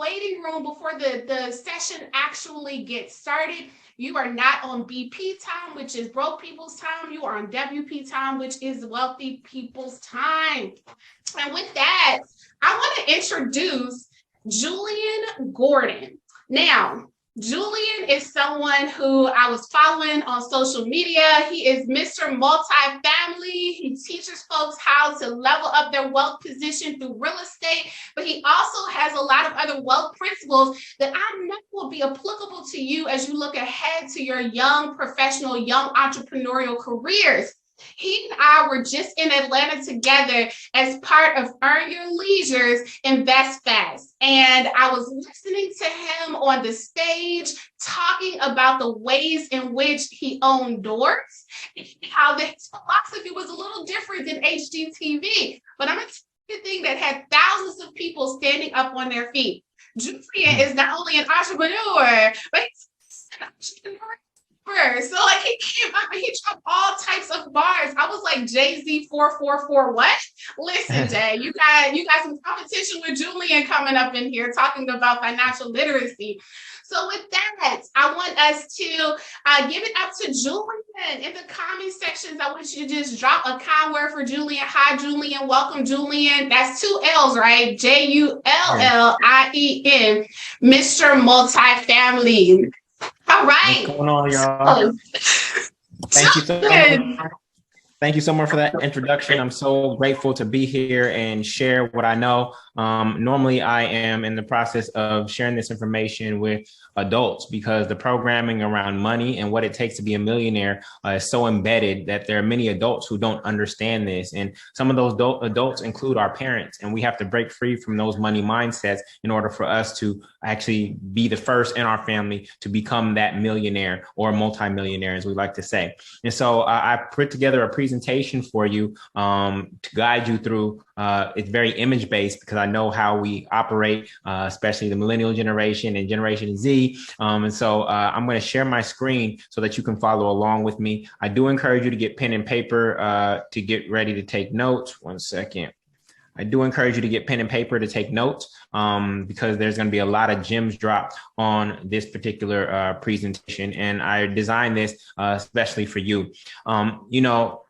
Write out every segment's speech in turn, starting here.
waiting room before the session actually gets started. You are not on BP time, which is broke people's time. You are on WP time, which is wealthy people's time. And with that, I want to introduce Julian Gordon. Now, Julian is someone who I was following on social media. He is Mr. Multifamily. He teaches folks how to level up their wealth position through real estate, but he also has a lot of other wealth principles that I know will be applicable to you as you look ahead to your young professional, young entrepreneurial careers. He and I were just in Atlanta together as part of Earn Your Leisure's Invest Fast. And I was listening to him on the stage talking about the ways in which he owned doors, and how his philosophy was a little different than HGTV. But I'm going to tell you the thing that had thousands of people standing up on their feet. Julian is not only an entrepreneur, but he's an entrepreneur. So like he came up and he dropped all types of bars. I was like, Jay-Z 444 what? Listen, Jay, you got some competition with Julian coming up in here talking about financial literacy. So with that, I want us to give it up to Julian. In the comment sections, I want you to just drop a kind word for Julian. Hi, Julian. Welcome, Julian. That's 2 L's, right? Jullien, Mr. Multifamily. All right. What's going on, y'all? Thank you so much. Thank you so much for that introduction. I'm so grateful to be here and share what I know. Normally, I am in the process of sharing this information with adults because the programming around money and what it takes to be a millionaire is so embedded that there are many adults who don't understand this. And some of those adults include our parents, and we have to break free from those money mindsets in order for us to actually be the first in our family to become that millionaire or multimillionaire, as we like to say. And so I put together a presentation for you to guide you through. It's very image-based because I know how we operate, especially the millennial generation and Generation Z. And so I'm going to share my screen so that you can follow along with me. I do encourage you to get pen and paper to get ready to take notes. 1 second. I do encourage you to get pen and paper to take notes because there's going to be a lot of gems dropped on this particular presentation. And I designed this especially for you.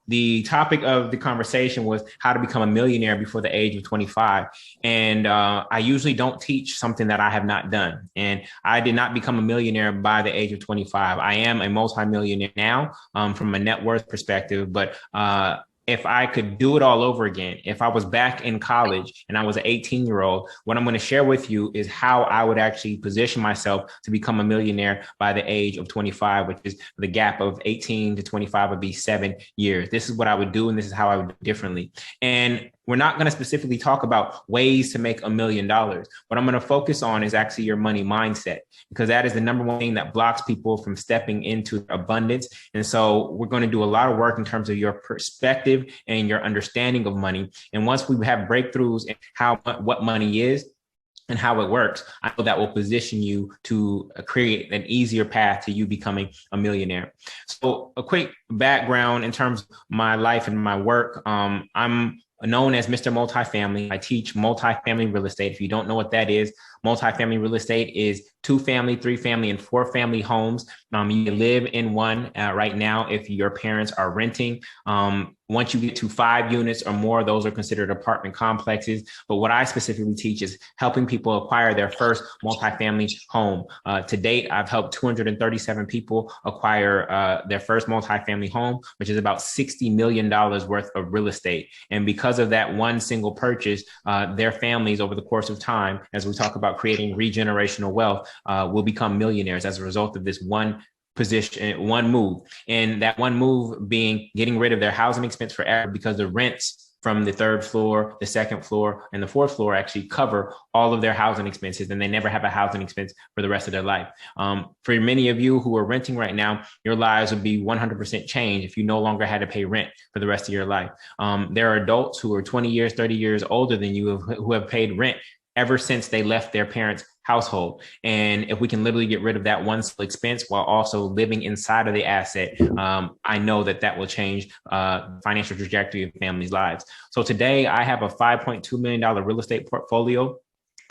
The topic of the conversation was how to become a millionaire before the age of 25. And I usually don't teach something that I have not done. And I did not become a millionaire by the age of 25. I am a multimillionaire now from a net worth perspective, but if I could do it all over again, if I was back in college and I was an 18-year-old, what I'm going to share with you is how I would actually position myself to become a millionaire by the age of 25, which is the gap of 18 to 25 would be 7 years. This is what I would do, and this is how I would do differently. And we're not going to specifically talk about ways to make $1 million. What I'm going to focus on is actually your money mindset, because that is the number one thing that blocks people from stepping into abundance. And so we're going to do a lot of work in terms of your perspective and your understanding of money. And once we have breakthroughs in what money is and how it works, I know that will position you to create an easier path to you becoming a millionaire. So a quick background in terms of my life and my work. I'm known as Mr. Multifamily. I teach multifamily real estate. If you don't know what that is, multifamily real estate is 2-family, 3-family, and 4-family homes. You live in one right now if your parents are renting. Once you get to 5 units or more, those are considered apartment complexes. But what I specifically teach is helping people acquire their first multifamily home. To date, I've helped 237 people acquire their first multifamily home, which is about $60 million worth of real estate. And because of that one single purchase, their families over the course of time, as we talk about creating regenerational wealth, will become millionaires as a result of this one move. And that one move being getting rid of their housing expense forever, because the rents from the 3rd floor, the 2nd floor, and the 4th floor actually cover all of their housing expenses, and they never have a housing expense for the rest of their life. For many of you who are renting right now, your lives would be 100% changed if you no longer had to pay rent for the rest of your life. There are adults who are 20 years, 30 years older than you who have paid rent ever since they left their parents' household. And if we can literally get rid of that one expense while also living inside of the asset, I know that will change financial trajectory of families' lives. So today I have a $5.2 million real estate portfolio,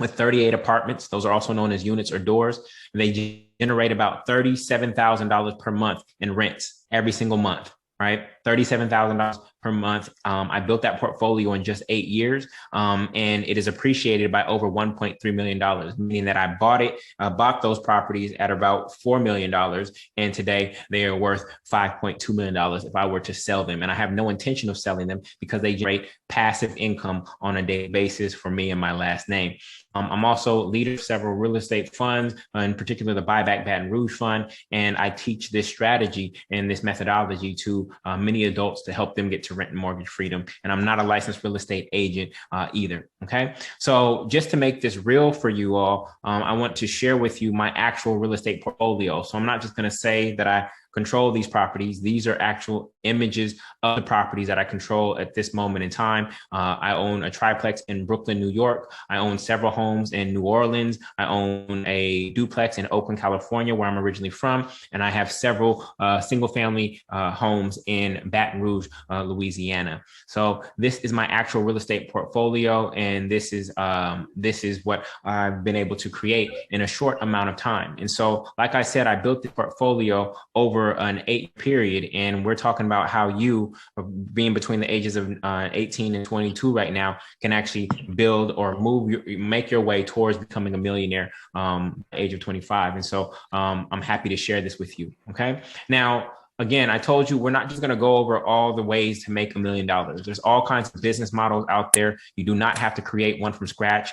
with 38 apartments. Those are also known as units or doors. They generate about $37,000 per month in rents every single month, right? $37,000 per month. I built that portfolio in just 8 years, and it is appreciated by over $1.3 million, meaning that I bought those properties at about $4 million, and today they are worth $5.2 million if I were to sell them. And I have no intention of selling them because they generate passive income on a daily basis for me and my last name. I'm also leader of several real estate funds, in particular the Buyback Baton Rouge Fund, and I teach this strategy and this methodology to many adults to help them get to rent and mortgage freedom. And I'm not a licensed real estate agent either. Okay. So just to make this real for you all, I want to share with you my actual real estate portfolio. So I'm not just going to say that I control these properties. These are actual images of the properties that I control at this moment in time. I own a triplex in Brooklyn, New York. I own several homes in New Orleans. I own a duplex in Oakland, California, where I'm originally from. And I have several single family homes in Baton Rouge, Louisiana. So this is my actual real estate portfolio. And this is what I've been able to create in a short amount of time. And so, like I said, I built the portfolio over an 8 period, and we're talking about how you, being between the ages of 18 and 22 right now, can actually build or make your way towards becoming a millionaire at the age of 25. And so I'm happy to share this with you. Okay. Now, again, I told you we're not just going to go over all the ways to make $1 million. There's all kinds of business models out there. You do not have to create one from scratch.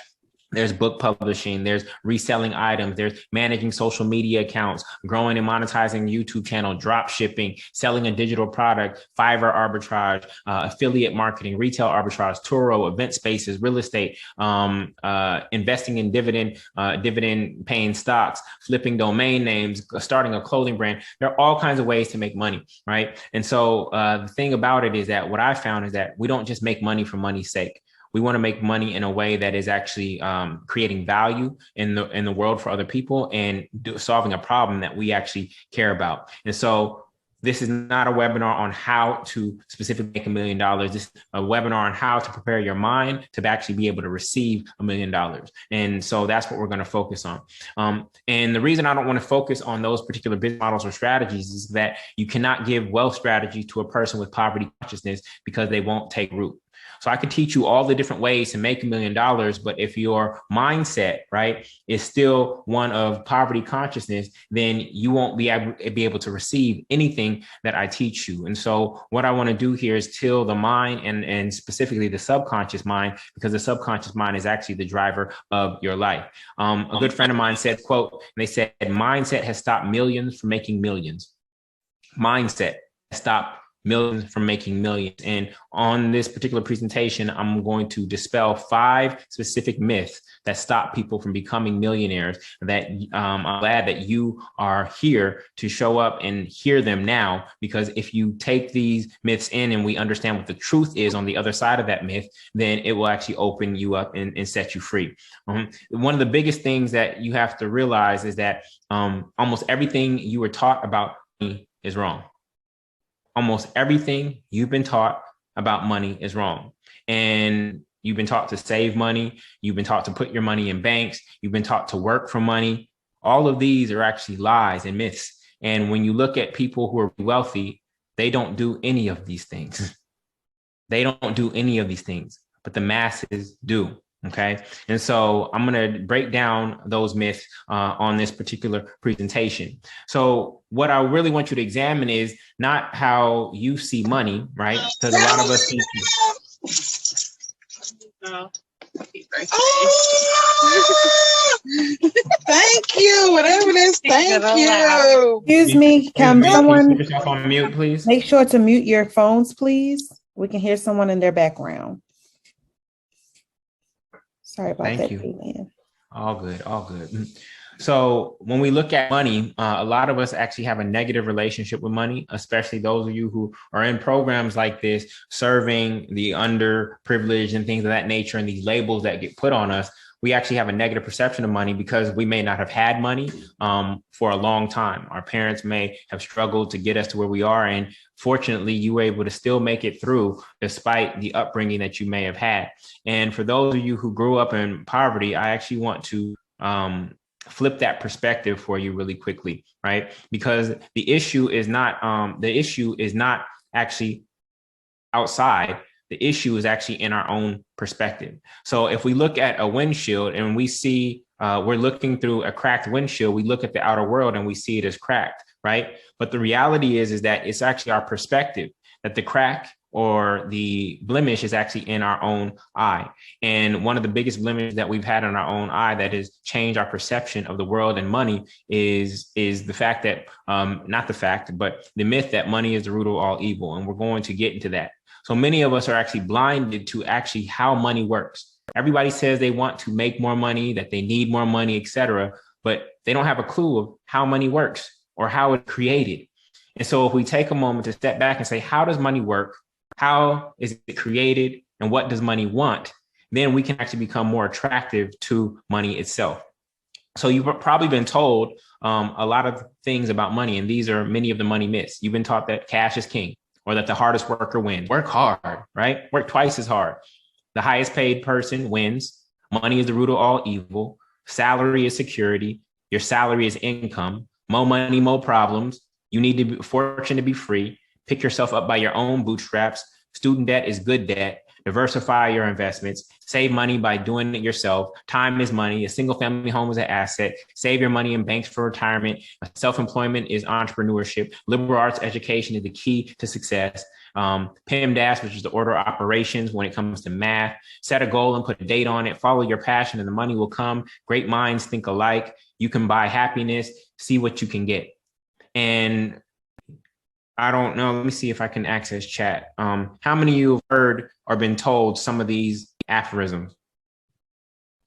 There's book publishing, there's reselling items, there's managing social media accounts, growing and monetizing YouTube channel, drop shipping, selling a digital product, Fiverr arbitrage, affiliate marketing, retail arbitrage, Turo, event spaces, real estate, investing in dividend paying stocks, flipping domain names, starting a clothing brand. There are all kinds of ways to make money, right? And so the thing about it is that what I found is that we don't just make money for money's sake. We want to make money in a way that is actually creating value in the world for other people and solving a problem that we actually care about. And so this is not a webinar on how to specifically make $1 million. This is a webinar on how to prepare your mind to actually be able to receive $1 million. And so that's what we're going to focus on. And the reason I don't want to focus on those particular business models or strategies is that you cannot give wealth strategy to a person with poverty consciousness because they won't take root. So I could teach you all the different ways to make $1 million, but if your mindset, right, is still one of poverty consciousness, then you won't be able to receive anything that I teach you. And so what I want to do here is till the mind and specifically the subconscious mind, because the subconscious mind is actually the driver of your life. A good friend of mine said, quote, and they said, mindset has stopped millions from making millions. Mindset has stopped millions from making millions. And on this particular presentation, I'm going to dispel 5 specific myths that stop people from becoming millionaires that I'm glad that you are here to show up and hear them now, because if you take these myths in and we understand what the truth is on the other side of that myth, then it will actually open you up and set you free. One of the biggest things that you have to realize is that almost everything you were taught about money is wrong. Almost everything you've been taught about money is wrong. And you've been taught to save money. You've been taught to put your money in banks. You've been taught to work for money. All of these are actually lies and myths. And when you look at people who are wealthy, they don't do any of these things. They don't do any of these things, but the masses do. Okay. And so I'm going to break down those myths on this particular presentation. So what I really want you to examine is not how you see money, right? Because a lot of us see. Thank you. Whatever it is, thank you. Excuse me. Can someone put yourself on mute, please? make sure to mute your phones, please? We can hear someone in their background. Sorry about that. Thank you. All good. All good. So when we look at money, a lot of us actually have a negative relationship with money, especially those of you who are in programs like this, serving the underprivileged and things of that nature, and these labels that get put on us. we actually have a negative perception of money because we may not have had money for a long time. Our parents may have struggled to get us to where we are. And fortunately, you were able to still make it through despite the upbringing that you may have had. And for those of you who grew up in poverty, I actually want to flip that perspective for you really quickly, right? Because the issue is not actually outside. The issue is actually in our own perspective. So if we look at a windshield and we see we're looking through a cracked windshield, we look at the outer world and we see it as cracked, right? But the reality is that it's actually our perspective, that the crack or the blemish is actually in our own eye. And one of the biggest blemishes that we've had in our own eye that has changed our perception of the world and money is the fact that, not the fact, but the myth that money is the root of all evil. And we're going to get into that. So many of us are actually blinded to actually how money works. Everybody says they want to make more money, that they need more money, et cetera, but they don't have a clue of how money works or how it's created. And so if we take a moment to step back and say, how does money work? How is it created? And what does money want? Then we can actually become more attractive to money itself. So you've probably been told a lot of things about money, and these are many of the money myths. You've been taught that cash is king, or that the hardest worker wins. Work hard, right? Work twice as hard. The highest paid person wins. Money is the root of all evil. Salary is security. Your salary is income. More money, more problems. You need to be fortunate to be free. Pick yourself up by your own bootstraps. Student debt is good debt. Diversify your investments. Save money by doing it yourself. Time is money. A single family home is an asset. Save your money in banks for retirement. Self-employment is entrepreneurship. Liberal arts education is the key to success. PEMDAS, which is the order of operations when it comes to math. Set a goal and put a date on it. Follow your passion and the money will come. Great minds think alike. You can buy happiness. See what you can get. And I don't know. Let me see if I can access chat. How many of you have heard or been told some of these aphorisms?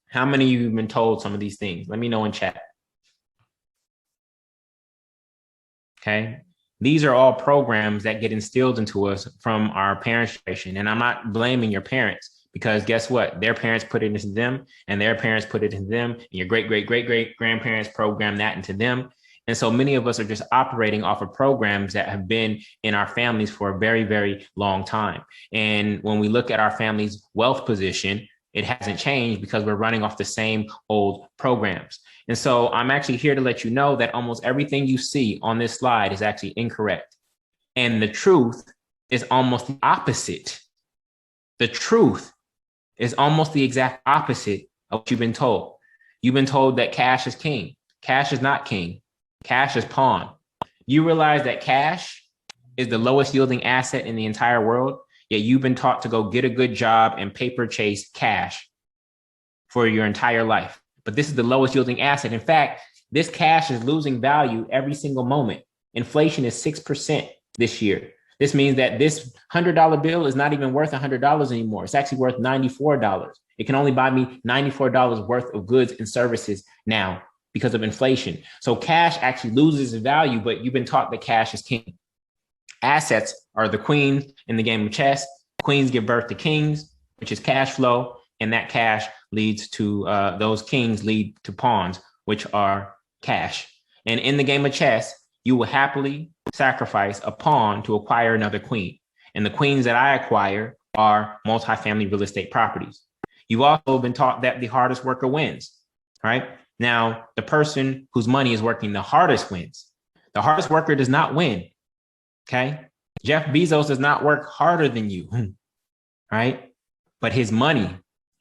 How many of you have been told some of these things? Let me know in chat. Okay. These are all programs that get instilled into us from our parents' generation. And I'm not blaming your parents, because guess what? Their parents put it into them, and their parents put it into them, and your great grandparents programmed that into them. And so many of us are just operating off of programs that have been in our families for a very, very long time. And when we look at our family's wealth position, it hasn't changed because we're running off the same old programs. And so I'm actually here to let you know that almost everything you see on this slide is actually incorrect. And the truth is almost the opposite. The truth is almost the exact opposite of what you've been told. You've been told that cash is king. Cash is not king. Cash is pawn. You realize that cash is the lowest yielding asset in the entire world, yet you've been taught to go get a good job and paper chase cash for your entire life. But this is the lowest yielding asset. In fact, this cash is losing value every single moment. Inflation is 6% this year. This means that this $100 bill is not even worth $100 anymore. It's actually worth $94. It can only buy me $94 worth of goods and services now, because of inflation. So cash actually loses its value, but you've been taught that cash is king. Assets are the queens in the game of chess. Queens give birth to kings, which is cash flow. And that cash leads to, those kings lead to pawns, which are cash. And in the game of chess, you will happily sacrifice a pawn to acquire another queen. And the queens that I acquire are multifamily real estate properties. You've also been taught that the hardest worker wins, right? Now, the person whose money is working the hardest wins. The hardest worker does not win, okay? Jeff Bezos does not work harder than you, right? But his money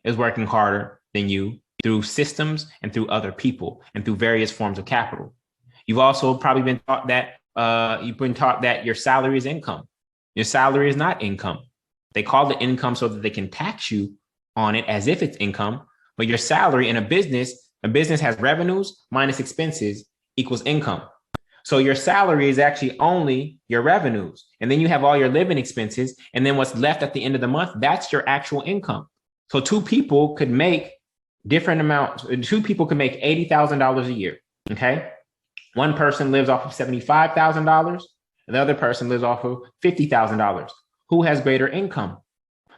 is working harder than you through systems and through other people and through various forms of capital. You've also probably been taught that your salary is income. Your salary is not income. They call it income so that they can tax you on it as if it's income, but your salary in a business has revenues minus expenses equals income. So your salary is actually only your revenues. And then you have all your living expenses. And then what's left at the end of the month, that's your actual income. So two people could make different amounts. Two people could make $80,000 a year. Okay. One person lives off of $75,000. And the other person lives off of $50,000. Who has greater income?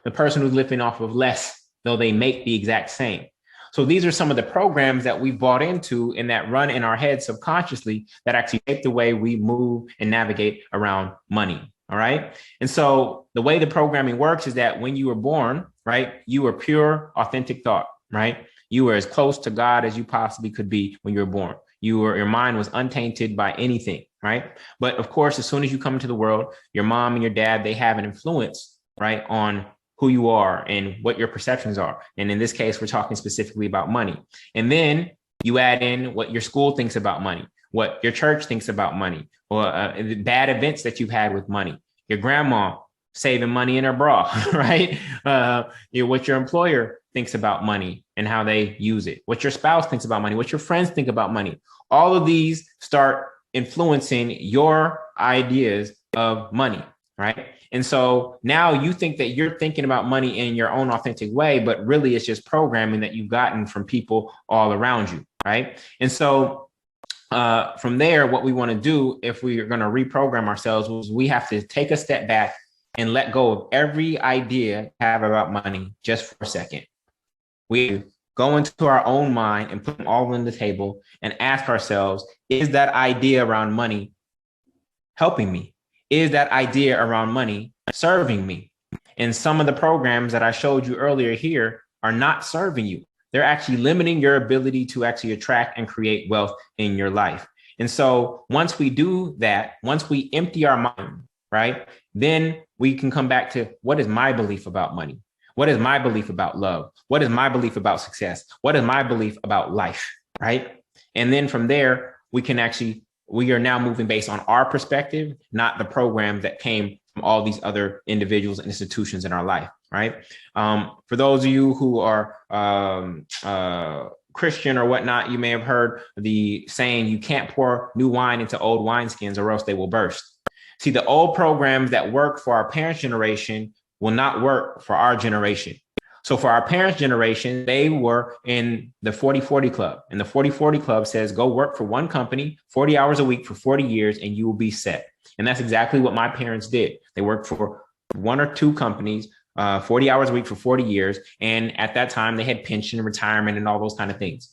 The person who's living off of less, though they make the exact same. So these are some of the programs that we bought into and that run in our heads subconsciously that actually shape the way we move and navigate around money. All right. And so the way the programming works is that when you were born, right, you were pure, authentic thought, right? You were as close to God as you possibly could be when you were born. Your mind was untainted by anything, right? But of course, as soon as you come into the world, your mom and your dad, they have an influence, right, on who you are and what your perceptions are. And in this case, we're talking specifically about money. And then you add in what your school thinks about money, what your church thinks about money, or the bad events that you've had with money. Your grandma saving money in her bra, right? What your employer thinks about money and how they use it, what your spouse thinks about money, what your friends think about money. All of these start influencing your ideas of money, right? And so now you think that you're thinking about money in your own authentic way, but really it's just programming that you've gotten from people all around you, right? And so from there, what we want to do if we are going to reprogram ourselves is we have to take a step back and let go of every idea we have about money just for a second. We go into our own mind and put them all on the table and ask ourselves, is that idea around money helping me? Is that idea around money serving me? And some of the programs that I showed you earlier here are not serving you. They're actually limiting your ability to actually attract and create wealth in your life. And so once we do that, once we empty our mind, right, then we can come back to what is my belief about money? What is my belief about love? What is my belief about success? What is my belief about life, right? And then from there, we are now moving based on our perspective, not the program that came from all these other individuals and institutions in our life, right? For those of you who are Christian or whatnot, you may have heard the saying, you can't pour new wine into old wineskins or else they will burst. See, the old programs that work for our parents' generation will not work for our generation. So for our parents' generation, they were in the 40-40 club. And the 40-40 club says, go work for one company, 40 hours a week for 40 years, and you will be set. And that's exactly what my parents did. They worked for one or two companies, 40 hours a week for 40 years. And at that time, they had pension, retirement, and all those kind of things.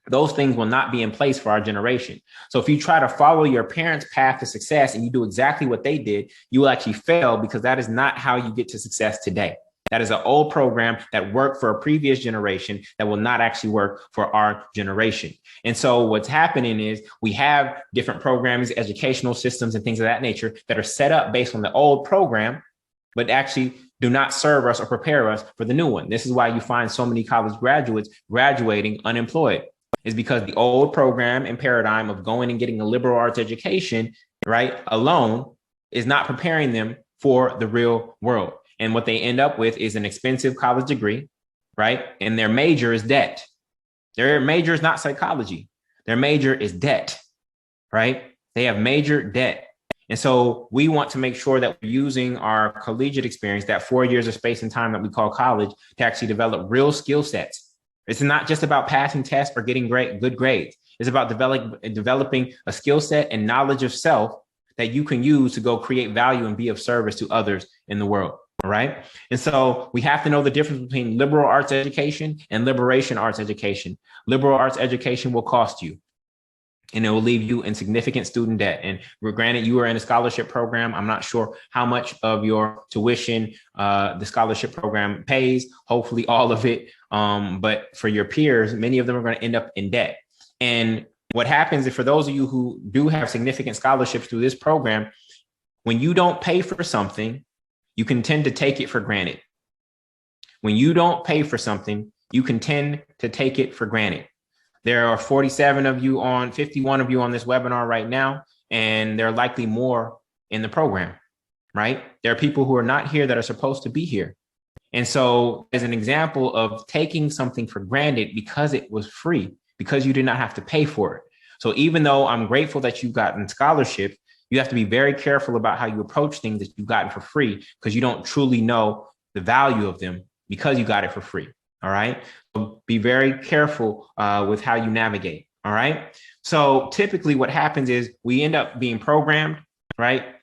Those things will not be in place for our generation. So if you try to follow your parents' path to success and you do exactly what they did, you will actually fail, because that is not how you get to success today. That is an old program that worked for a previous generation that will not actually work for our generation. And so what's happening is we have different programs, educational systems, and things of that nature that are set up based on the old program, but actually do not serve us or prepare us for the new one. This is why you find so many college graduates graduating unemployed. Is because the old program and paradigm of going and getting a liberal arts education, right, alone is not preparing them for the real world. And what they end up with is an expensive college degree, right? And their major is debt. Their major is not psychology. Their major is debt, right? They have major debt. And so we want to make sure that we're using our collegiate experience, that 4 years of space and time that we call college, to actually develop real skill sets. It's not just about passing tests or getting good grades. It's about developing a skill set and knowledge of self that you can use to go create value and be of service to others in the world. All right. And so we have to know the difference between liberal arts education and liberation arts education. Liberal arts education will cost you, and it will leave you in significant student debt. And granted, you are in a scholarship program. I'm not sure how much of your tuition the scholarship program pays, hopefully all of it. But for your peers, many of them are going to end up in debt. And what happens is, for those of you who do have significant scholarships through this program, when you don't pay for something, you can tend to take it for granted. When you don't pay for something, you can tend to take it for granted. There are 51 of you on this webinar right now, and there are likely more in the program, right? There are people who are not here that are supposed to be here. And so as an example of taking something for granted because it was free, because you did not have to pay for it. So even though I'm grateful that you've gotten scholarships, you have to be very careful about how you approach things that you've gotten for free, because you don't truly know the value of them because you got it for free. All right. So be very careful with how you navigate. All right. So typically what happens is we end up being programmed, right?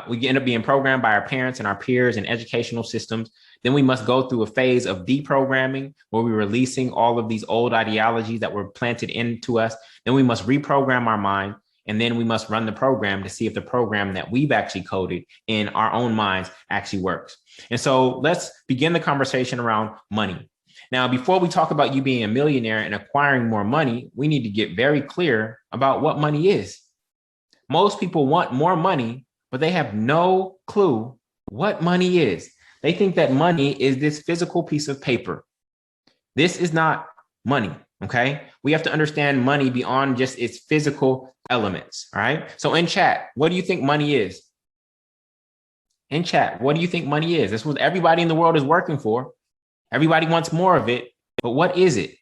we end up being programmed by our parents and our peers and educational systems. Then we must go through a phase of deprogramming where we're releasing all of these old ideologies that were planted into us. Then we must reprogram our mind. And then we must run the program to see if the program that we've actually coded in our own minds actually works. And so let's begin the conversation around money. Now, before we talk about you being a millionaire and acquiring more money, we need to get very clear about what money is. Most people want more money, but they have no clue what money is. They think that money is this physical piece of paper. This is not money, okay? We have to understand money beyond just its physical elements, all right? So in chat, what do you think money is? In chat, what do you think money is? This is what everybody in the world is working for. Everybody wants more of it, but what is it?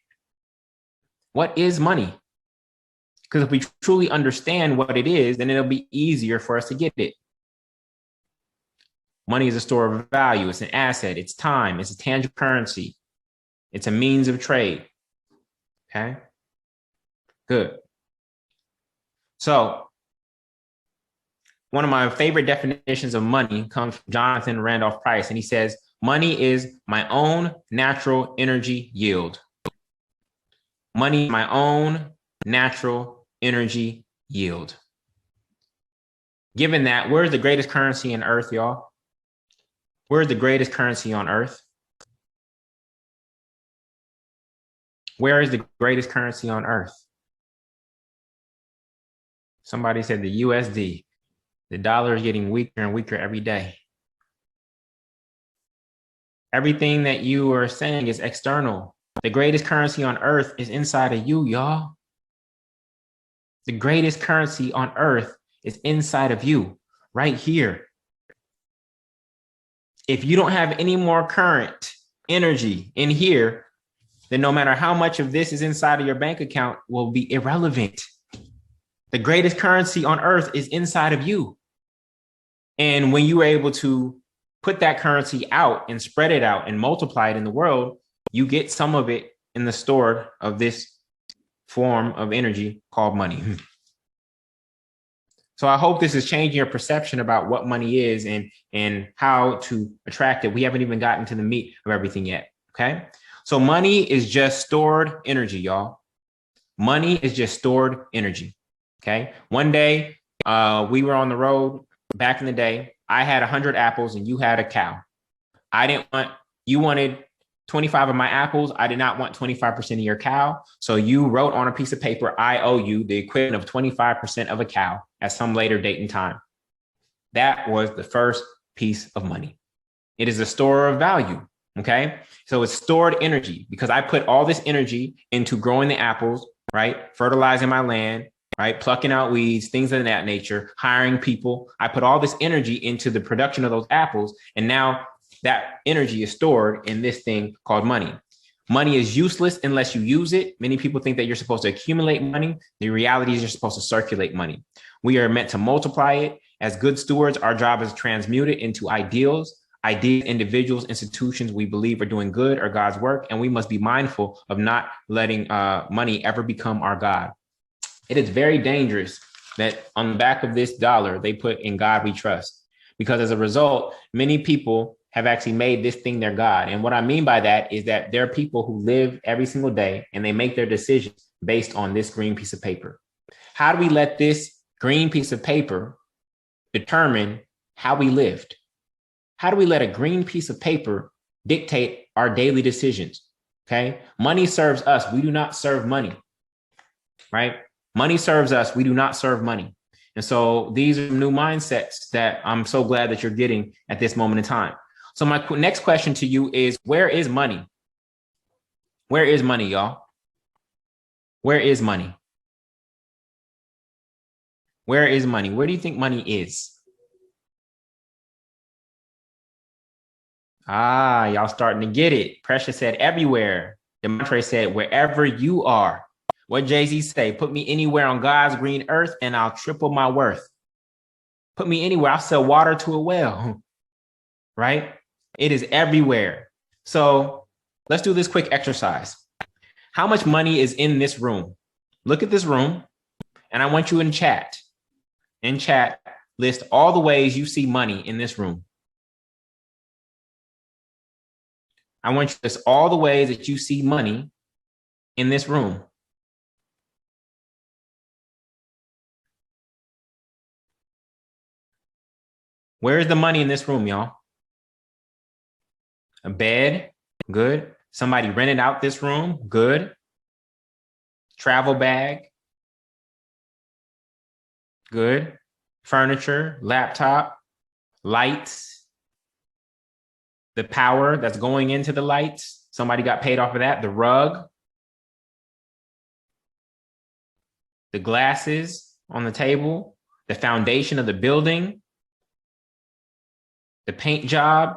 What is money? Because if we truly understand what it is, then it'll be easier for us to get it. Money is a store of value. It's an asset. It's time. It's a tangible currency. It's a means of trade. Okay, good. So one of my favorite definitions of money comes from Jonathan Randolph Price, and he says, money is my own natural energy yield. Money is my own natural energy yield. Given that, where's the greatest currency on earth, y'all? Where's the greatest currency on earth? Where is the greatest currency on earth? Somebody said the USD. The dollar is getting weaker and weaker every day. Everything that you are saying is external. The greatest currency on earth is inside of you, y'all. The greatest currency on earth is inside of you, right here. If you don't have any more current energy in here, then no matter how much of this is inside of your bank account will be irrelevant. The greatest currency on earth is inside of you. And when you are able to put that currency out and spread it out and multiply it in the world, you get some of it in the store of this form of energy called money. So I hope this is changing your perception about what money is and how to attract it. We haven't even gotten to the meat of everything yet, okay? So money is just stored energy, y'all. Money is just stored energy, okay? One day, we were on the road back in the day. I had 100 apples and you had a cow. You wanted 25 of my apples. I did not want 25% of your cow. So you wrote on a piece of paper, I owe you the equivalent of 25% of a cow at some later date and time. That was the first piece of money. It is a store of value. Okay. So it's stored energy because I put all this energy into growing the apples, right? Fertilizing my land, right? Plucking out weeds, things of that nature, hiring people. I put all this energy into the production of those apples. And now that energy is stored in this thing called money. Money is useless unless you use it. Many people think that you're supposed to accumulate money. The reality is you're supposed to circulate money. We are meant to multiply it. As good stewards, our job is to transmute it into ideals, individuals, institutions we believe are doing good or God's work. And we must be mindful of not letting money ever become our God. It is very dangerous that on the back of this dollar, they put "In God We Trust," because as a result, many people have actually made this thing their God. And what I mean by that is that there are people who live every single day and they make their decisions based on this green piece of paper. How do we let this green piece of paper determine how we lived? How do we let a green piece of paper dictate our daily decisions? Okay. Money serves us. We do not serve money, right? Money serves us. We do not serve money. And so these are new mindsets that I'm so glad that you're getting at this moment in time. So my next question to you is, where is money? Where is money, y'all? Where is money? Where is money? Where do you think money is? Ah, y'all starting to get it. Precious said everywhere. Demontre said wherever you are. What Jay-Z say? Put me anywhere on God's green earth and I'll triple my worth. Put me anywhere. I'll sell water to a well. Right? It is everywhere. So let's do this quick exercise. How much money is in this room? Look at this room and I want you in chat. In chat, list all the ways you see money in this room. I want you to list all the ways that you see money in this room. Where's the money in this room, y'all? A bed, good. Somebody rented out this room, good. Travel bag, good. Furniture, laptop, lights, the power that's going into the lights. Somebody got paid off of that. The rug, the glasses on the table, the foundation of the building, the paint job,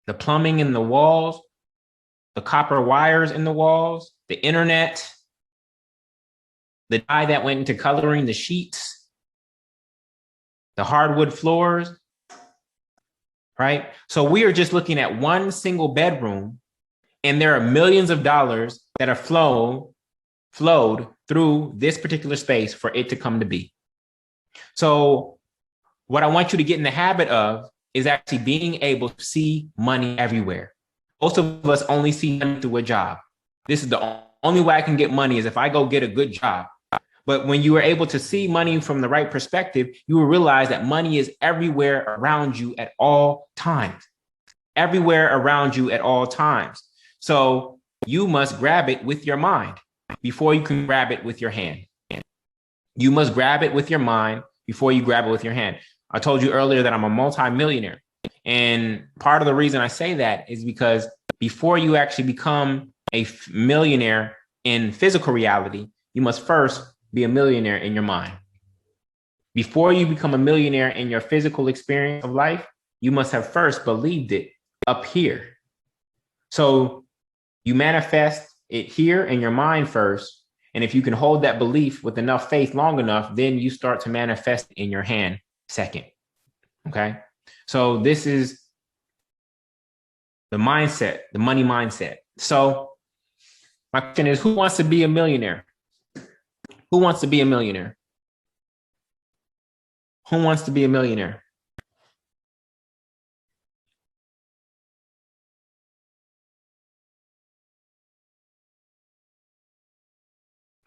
the plumbing in the walls, the copper wires in the walls, the internet, the dye that went into coloring the sheets, the hardwood floors, right? So we are just looking at one single bedroom, and there are millions of dollars that are flowed through this particular space for it to come to be. So what I want you to get in the habit of is actually being able to see money everywhere. Most of us only see money through a job. This is the only way I can get money is if I go get a good job. But when you are able to see money from the right perspective, you will realize that money is everywhere around you at all times. Everywhere around you at all times. So you must grab it with your mind before you can grab it with your hand. You must grab it with your mind before you grab it with your hand. I told you earlier that I'm a multi-millionaire. And part of the reason I say that is because before you actually become a millionaire in physical reality, you must first be a millionaire in your mind. Before you become a millionaire in your physical experience of life, you must have first believed it up here. So you manifest it here in your mind first. And if you can hold that belief with enough faith long enough, then you start to manifest it in your hand second. Okay. So this is the mindset, the money mindset. So my question is, who wants to be a millionaire? Who wants to be a millionaire? Who wants to be a millionaire?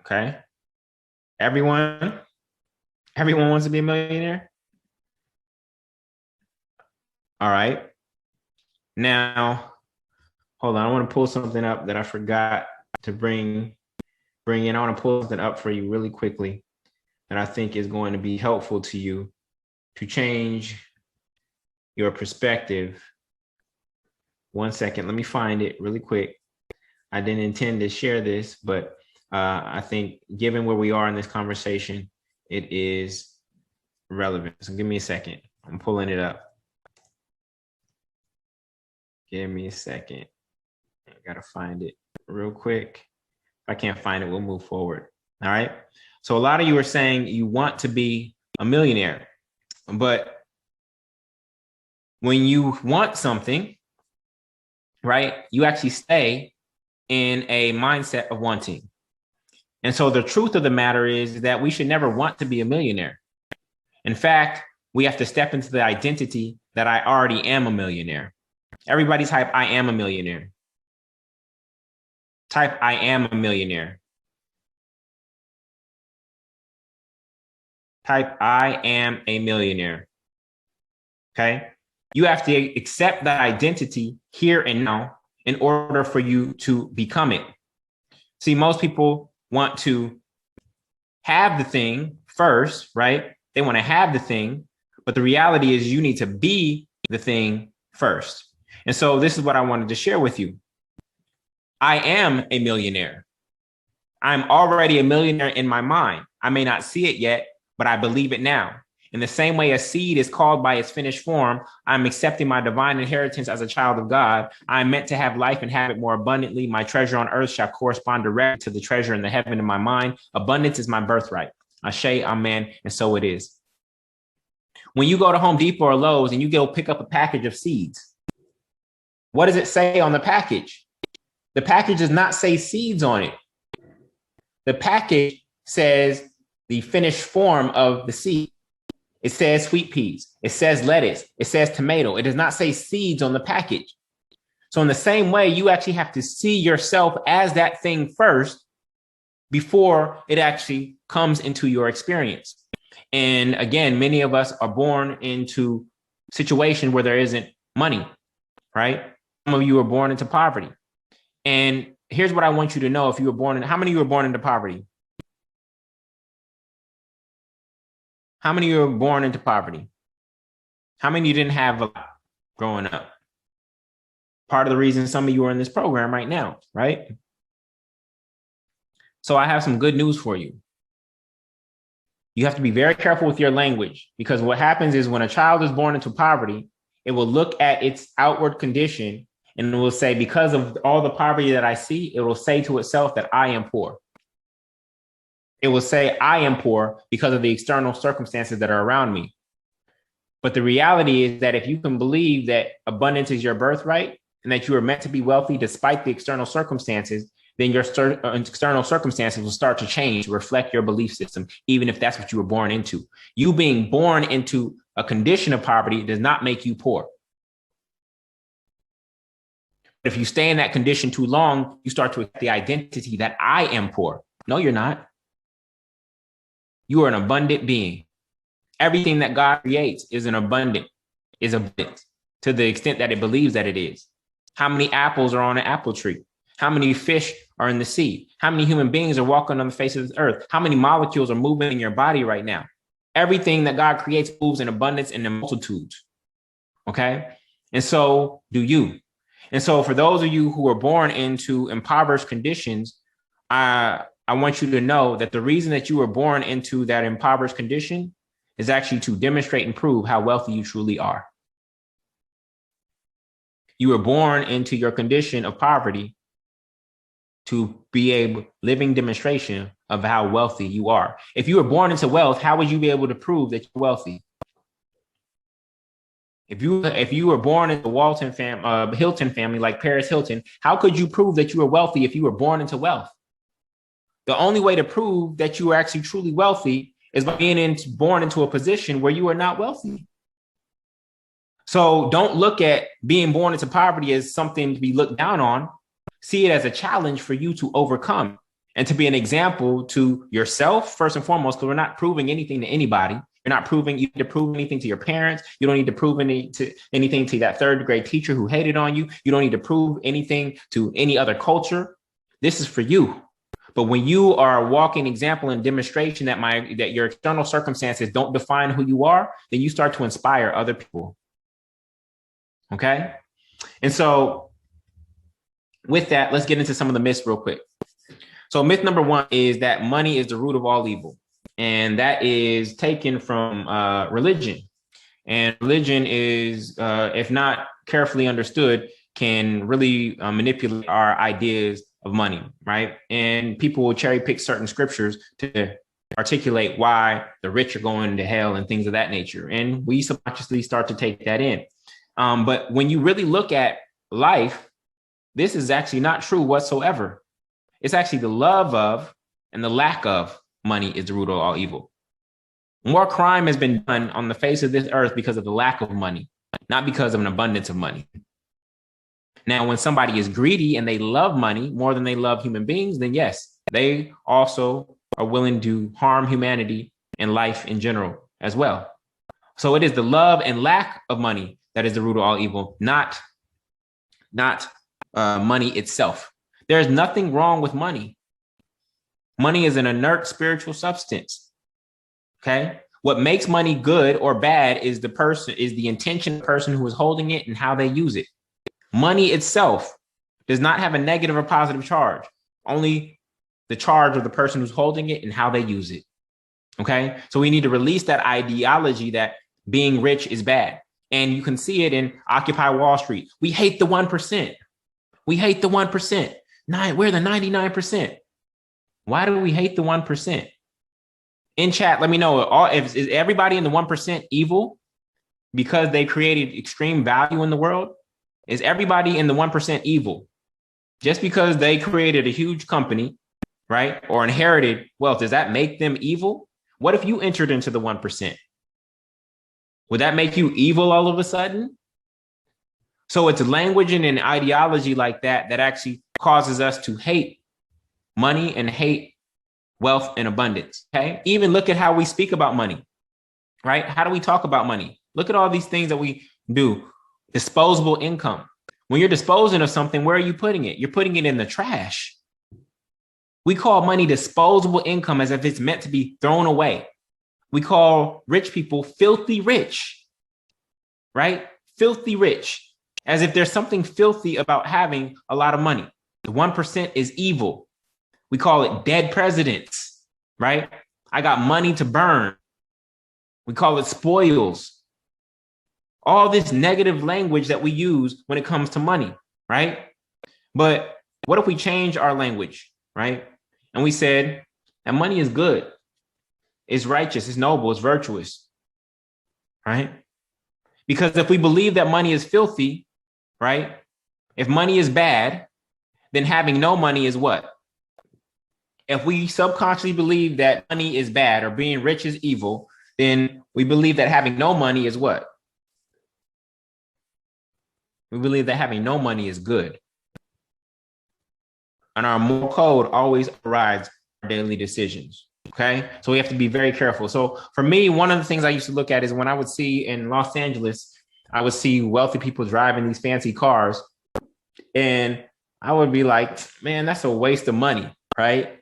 Okay. Everyone wants to be a millionaire? All right. Now, hold on. I want to pull something up that I forgot to bring in. I want to pull something up for you really quickly that I think is going to be helpful to you to change your perspective. 1 second. Let me find it really quick. I didn't intend to share this, but I think given where we are in this conversation, it is relevant. So give me a second. I'm pulling it up. Give me a second. I gotta find it real quick. If I can't find it, we'll move forward. All right. So a lot of you are saying you want to be a millionaire, but when you want something, right, you actually stay in a mindset of wanting. And so the truth of the matter is that we should never want to be a millionaire. In fact, we have to step into the identity that I already am a millionaire. Everybody type, I am a millionaire. Type, I am a millionaire. Type, I am a millionaire. Okay. You have to accept that identity here and now in order for you to become it. See, most people want to have the thing first, right? They want to have the thing, but the reality is you need to be the thing first. And so this is what I wanted to share with you. I am a millionaire. I'm already a millionaire in my mind. I may not see it yet, but I believe it now. In the same way a seed is called by its finished form, I'm accepting my divine inheritance as a child of God. I'm meant to have life and have it more abundantly. My treasure on earth shall correspond directly to the treasure in the heaven in my mind. Abundance is my birthright. Ashe, amen, and so it is. When you go to Home Depot or Lowe's and you go pick up a package of seeds, what does it say on the package? The package does not say seeds on it. The package says the finished form of the seed. It says sweet peas. It says lettuce. It says tomato. It does not say seeds on the package. So in the same way, you actually have to see yourself as that thing first before it actually comes into your experience. And again, many of us are born into a situation where there isn't money, right? Some of you are born into poverty. And here's what I want you to know. If you were born in, how many of you were born into poverty? How many of you were born into poverty? How many of you didn't have a lot growing up? Part of the reason some of you are in this program right now, right? So I have some good news for you. You have to be very careful with your language, because what happens is when a child is born into poverty, it will look at its outward condition and it will say, because of all the poverty that I see, it will say to itself that I am poor. It will say, I am poor because of the external circumstances that are around me. But the reality is that if you can believe that abundance is your birthright and that you are meant to be wealthy despite the external circumstances, then your external circumstances will start to change, reflect your belief system, even if that's what you were born into. You being born into a condition of poverty does not make you poor. But if you stay in that condition too long, you start to accept the identity that I am poor. No, you're not. You are an abundant being. Everything that God creates is abundant to the extent that it believes that it is. How many apples are on an apple tree? How many fish are in the sea? How many human beings are walking on the face of the earth? How many molecules are moving in your body right now? Everything that God creates moves in abundance and in multitudes. Okay? And so do you. And so for those of you who are born into impoverished conditions, I want you to know that the reason that you were born into that impoverished condition is actually to demonstrate and prove how wealthy you truly are. You were born into your condition of poverty to be a living demonstration of how wealthy you are. If you were born into wealth, how would you be able to prove that you're wealthy? If you were born into the Hilton family, like Paris Hilton, how could you prove that you were wealthy if you were born into wealth? The only way to prove that you are actually truly wealthy is by being born into a position where you are not wealthy. So don't look at being born into poverty as something to be looked down on. See it as a challenge for you to overcome and to be an example to yourself, first and foremost, because we're not proving anything to anybody. You're not proving, you need to prove anything to your parents. You don't need to prove anything to that third grade teacher who hated on you. You don't need to prove anything to any other culture. This is for you. But when you are a walking example and demonstration that your external circumstances don't define who you are, then you start to inspire other people. Okay? And so with that, let's get into some of the myths real quick. So myth number one is that money is the root of all evil. And that is taken from religion. And religion is, if not carefully understood, can really manipulate our ideas of money, right? And people will cherry pick certain scriptures to articulate why the rich are going to hell and things of that nature. And we subconsciously start to take that in. But when you really look at life, this is actually not true whatsoever. It's actually the love of and the lack of money is the root of all evil. More crime has been done on the face of this earth because of the lack of money, not because of an abundance of money. Now, when somebody is greedy and they love money more than they love human beings, then yes, they also are willing to harm humanity and life in general as well. So it is the love and lack of money that is the root of all evil, not money itself. There is nothing wrong with money. Money is an inert spiritual substance. Okay. What makes money good or bad is the intention of the person who is holding it and how they use it. Money itself does not have a negative or positive charge, only the charge of the person who's holding it and how they use it. Okay. So we need to release that ideology that being rich is bad. And you can see it in Occupy Wall Street. We hate the 1%. We hate the 1%. We're the 99%. Why do we hate the 1%? In chat, let me know, is everybody in the 1% evil because they created extreme value in the world? Is everybody in the 1% evil just because they created a huge company, right? Or inherited wealth? Does that make them evil? What if you entered into the 1%? Would that make you evil all of a sudden? So it's language and an ideology like that that actually causes us to hate money and hate wealth and abundance. Okay. Even look at how we speak about money, right? How do we talk about money? Look at all these things that we do. Disposable income. When you're disposing of something, where are you putting it? You're putting it in the trash. We call money disposable income as if it's meant to be thrown away. We call rich people filthy rich, right? Filthy rich, as if there's something filthy about having a lot of money. The 1% is evil. We call it dead presidents, right? I got money to burn. We call it spoils. All this negative language that we use when it comes to money, right? But what if we change our language, right? And we said that money is good, it's righteous, it's noble, it's virtuous, right? Because if we believe that money is filthy, right? If money is bad, then having no money is what? If we subconsciously believe that money is bad or being rich is evil, then we believe that having no money is what? We believe that having no money is good. And our moral code always overrides our daily decisions. Okay. So we have to be very careful. So for me, one of the things I used to look at is when I would see in Los Angeles, I would see wealthy people driving these fancy cars. And I would be like, man, that's a waste of money. Right.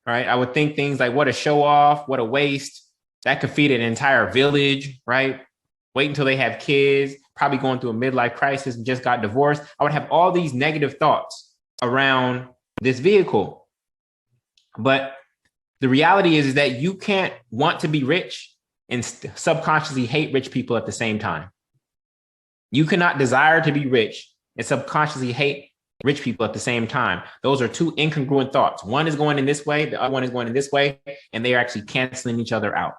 Right. I would think things like, what a show off, what a waste. That could feed an entire village. Right. Wait until they have kids, probably going through a midlife crisis and just got divorced. I would have all these negative thoughts around this vehicle. But the reality is that you can't want to be rich and subconsciously hate rich people at the same time. You cannot desire to be rich and subconsciously hate rich people at the same time. Those are two incongruent thoughts. One is going in this way, the other one is going in this way, and they are actually canceling each other out.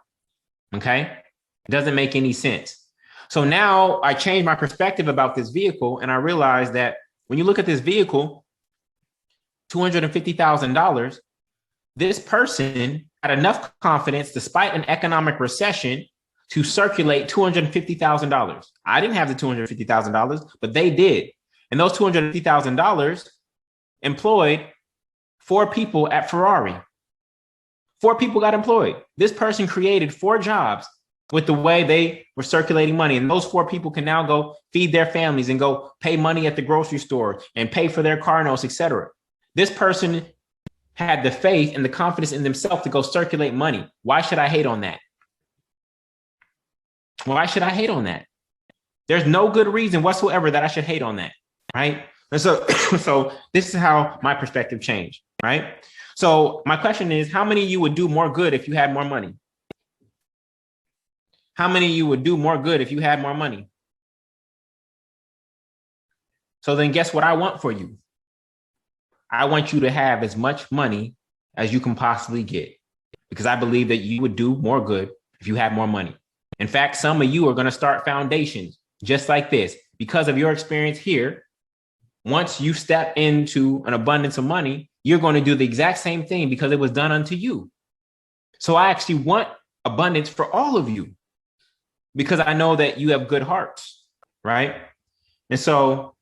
Okay? It doesn't make any sense. So now I changed my perspective about this vehicle, and I realized that when you look at this vehicle, $250,000, this person had enough confidence, despite an economic recession, to circulate $250,000. I didn't have the $250,000, but they did. And those $250,000 employed 4 people at Ferrari. 4 people got employed. This person created 4 jobs with the way they were circulating money. And those 4 people can now go feed their families and go pay money at the grocery store and pay for their car notes, etc. This person had the faith and the confidence in themselves to go circulate money. Why should I hate on that? Why should I hate on that? There's no good reason whatsoever that I should hate on that, right? And so this is how my perspective changed, right? So my question is, how many of you would do more good if you had more money? How many of you would do more good if you had more money? So then guess what I want for you? I want you to have as much money as you can possibly get, because I believe that you would do more good if you had more money. In fact, some of you are going to start foundations just like this because of your experience here. Once you step into an abundance of money, you're going to do the exact same thing because it was done unto you. So I actually want abundance for all of you because I know that you have good hearts, right? And so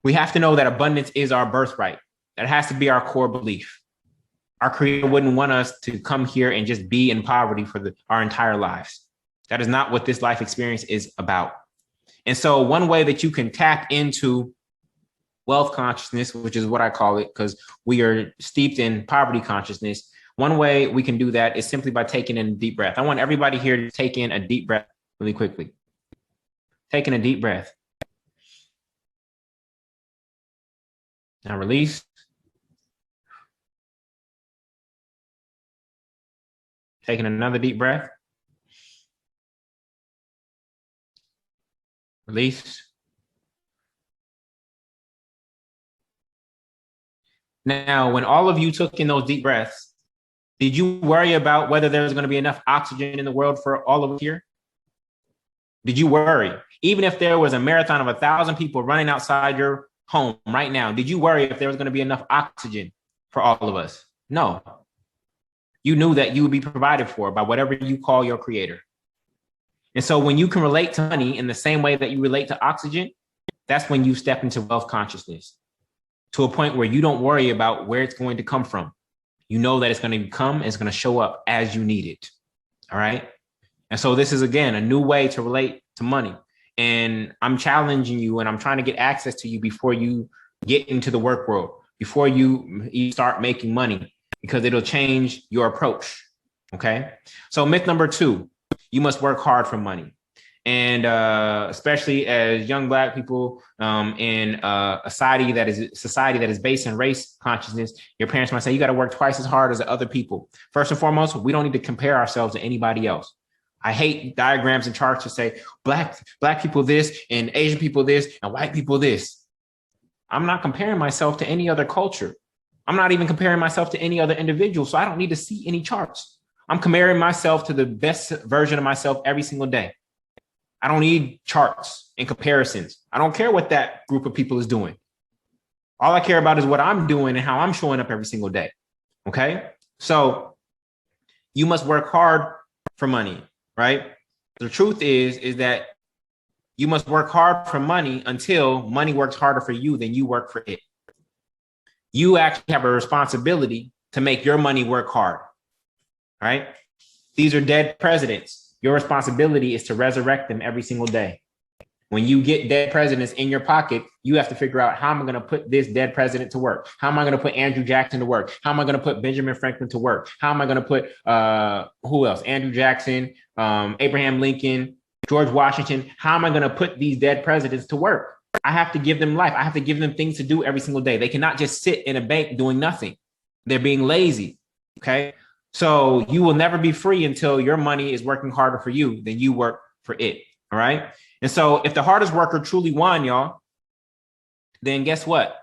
we have to know that abundance is our birthright. That has to be our core belief. Our Creator wouldn't want us to come here and just be in poverty for our entire lives. That is not what this life experience is about. And so one way that you can tap into wealth consciousness, which is what I call it, because we are steeped in poverty consciousness. One way we can do that is simply by taking in a deep breath. I want everybody here to take in a deep breath really quickly. Taking a deep breath. Now release. Taking another deep breath. Release. Now, when all of you took in those deep breaths, did you worry about whether there's going to be enough oxygen in the world for all of us here? Did you worry? Even if there was a marathon of 1,000 people running outside your home right now, did you worry if there was going to be enough oxygen for all of us? No. You knew that you would be provided for by whatever you call your Creator. And so when you can relate to money in the same way that you relate to oxygen, that's when you step into wealth consciousness to a point where you don't worry about where it's going to come from. You know that it's going to come and it's going to show up as you need it. All right. And so this is, again, a new way to relate to money. And I'm challenging you and I'm trying to get access to you before you get into the work world, before you start making money, because it'll change your approach. Okay. So myth number 2, you must work hard for money. And especially as young Black people in a society that is based in race consciousness, your parents might say you got to work twice as hard as other people. First and foremost, we don't need to compare ourselves to anybody else. I hate diagrams and charts to say black people this and Asian people this and white people this. I'm not comparing myself to any other culture. I'm not even comparing myself to any other individual. So I don't need to see any charts. I'm comparing myself to the best version of myself every single day. I don't need charts and comparisons. I don't care what that group of people is doing. All I care about is what I'm doing and how I'm showing up every single day. Okay. So you must work hard for money, right? The truth is that you must work hard for money until money works harder for you than you work for it. You actually have a responsibility to make your money work hard, right? These are dead presidents. Your responsibility is to resurrect them every single day. When you get dead presidents in your pocket, you have to figure out, how am I going to put this dead president to work? How am I going to put Andrew Jackson to work? How am I going to put Benjamin Franklin to work? How am I going to put, who else? Andrew Jackson, Abraham Lincoln, George Washington. How am I going to put these dead presidents to work? I have to give them life. I have to give them things to do every single day. They cannot just sit in a bank doing nothing. They're being lazy. Okay. So you will never be free until your money is working harder for you than you work for it. All right. And so if the hardest worker truly won, y'all, then guess what?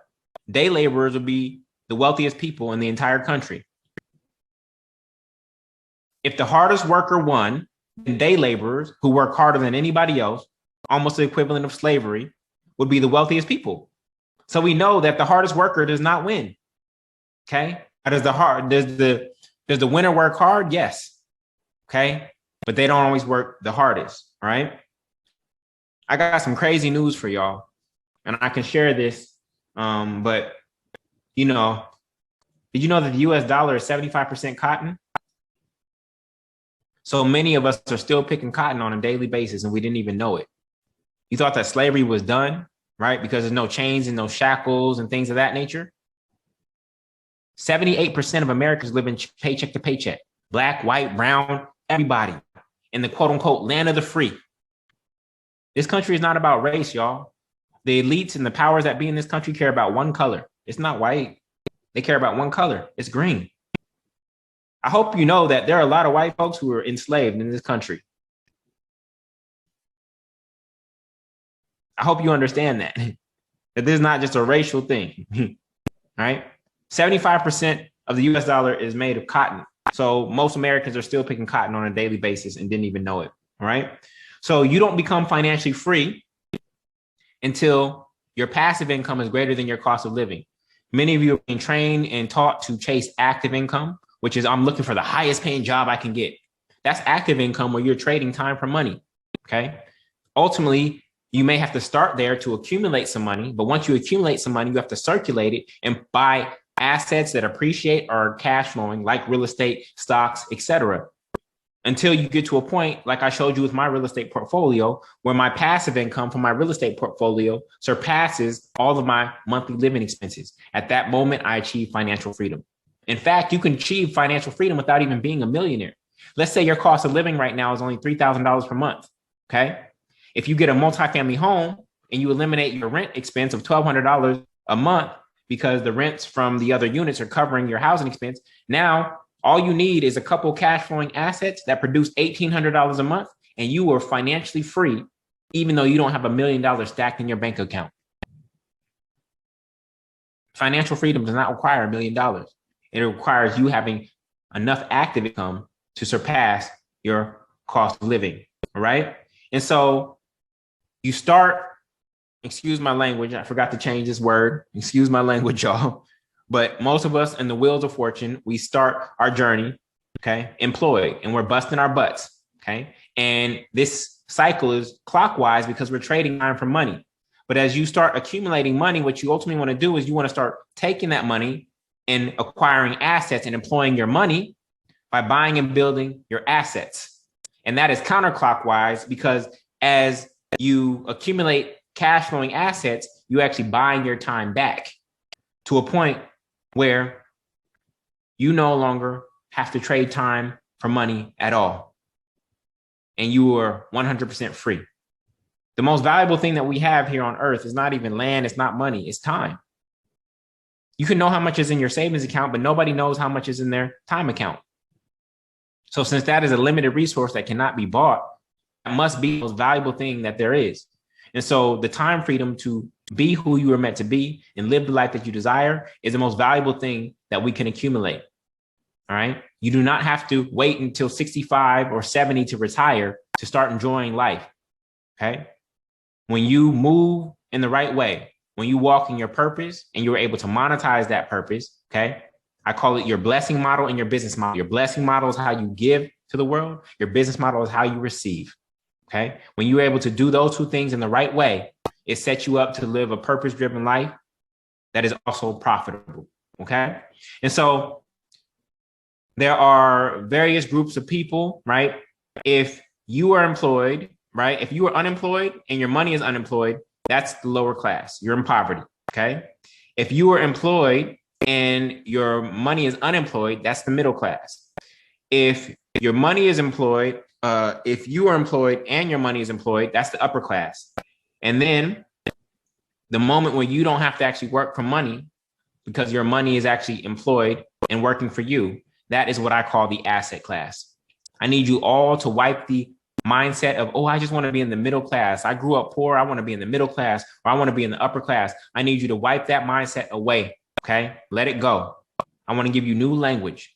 Day laborers will be the wealthiest people in the entire country. If the hardest worker won, then day laborers who work harder than anybody else, almost the equivalent of slavery, would be the wealthiest people. So we know that the hardest worker does not win. Okay. Does the winner work hard? Yes. Okay. But they don't always work the hardest. All right. I got some crazy news for y'all, and I can share this. But did you know that the US dollar is 75% cotton? So many of us are still picking cotton on a daily basis, and we didn't even know it. You thought that slavery was done, right? Because there's no chains and no shackles and things of that nature. 78% of Americans live in paycheck to paycheck. Black, white, brown, everybody in the quote unquote land of the free. This country is not about race, y'all. The elites and the powers that be in this country care about one color. It's not white. They care about one color. It's green. I hope you know that there are a lot of white folks who are enslaved in this country. I hope you understand that this is not just a racial thing, right? 75% of the US dollar is made of cotton. So most Americans are still picking cotton on a daily basis and didn't even know it, all right? So you don't become financially free until your passive income is greater than your cost of living. Many of you are being trained and taught to chase active income, which is I'm looking for the highest paying job I can get. That's active income where you're trading time for money, okay? Ultimately, you may have to start there to accumulate some money, but once you accumulate some money, you have to circulate it and buy assets that appreciate or are cash flowing, like real estate, stocks, etc., until you get to a point, like I showed you with my real estate portfolio, where my passive income from my real estate portfolio surpasses all of my monthly living expenses. At that moment, I achieve financial freedom. In fact, you can achieve financial freedom without even being a millionaire. Let's say your cost of living right now is only $3,000 per month, okay? If you get a multifamily home and you eliminate your rent expense of $1,200 a month because the rents from the other units are covering your housing expense, now all you need is a couple cash flowing assets that produce $1,800 a month, and you are financially free, even though you don't have $1 million stacked in your bank account. Financial freedom does not require $1 million. It requires you having enough active income to surpass your cost of living. All right. And so you start, excuse my language, I forgot to change this word. Excuse my language, y'all. But most of us in the wheels of fortune, we start our journey, okay, employed, and we're busting our butts, okay? And this cycle is clockwise because we're trading time for money. But as you start accumulating money, what you ultimately want to do is you want to start taking that money and acquiring assets and employing your money by buying and building your assets. And that is counterclockwise because as you accumulate cash flowing assets, you actually buying your time back to a point where you no longer have to trade time for money at all. And you are 100% free. The most valuable thing that we have here on earth is not even land, it's not money, it's time. You can know how much is in your savings account, but nobody knows how much is in their time account. So since that is a limited resource that cannot be bought, that must be the most valuable thing that there is. And so the time freedom to be who you are meant to be and live the life that you desire is the most valuable thing that we can accumulate. All right. You do not have to wait until 65 or 70 to retire to start enjoying life. Okay. When you move in the right way, when you walk in your purpose and you're able to monetize that purpose, okay, I call it your blessing model and your business model. Your blessing model is how you give to the world. Your business model is how you receive, okay? When you're able to do those two things in the right way, it sets you up to live a purpose-driven life that is also profitable, okay? And so there are various groups of people, right? If you are employed, right? If you are unemployed and your money is unemployed, that's the lower class. You're in poverty, okay? If you are employed and your money is unemployed, that's the middle class. If your money is employed, if you are employed and your money is employed, that's the upper class. And then the moment when you don't have to actually work for money because your money is actually employed and working for you, that is what I call the asset class. I need you all to wipe the mindset of, oh, I just want to be in the middle class. I grew up poor. I want to be in the middle class, or I want to be in the upper class. I need you to wipe that mindset away. Okay. Let it go. I want to give you new language.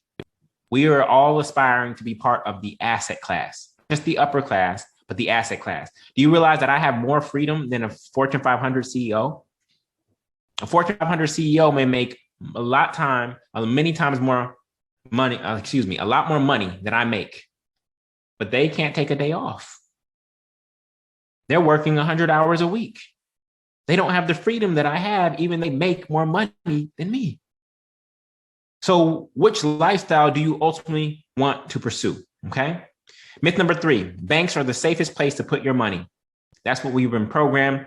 We are all aspiring to be part of the asset class, just the upper class, but the asset class. Do you realize that I have more freedom than a Fortune 500 CEO? A Fortune 500 CEO may make many times more money, a lot more money than I make. But they can't take a day off. They're working 100 hours a week. They don't have the freedom that I have, even they make more money than me. So which lifestyle do you ultimately want to pursue? Okay. Myth number 3, banks are the safest place to put your money. That's what we've been programmed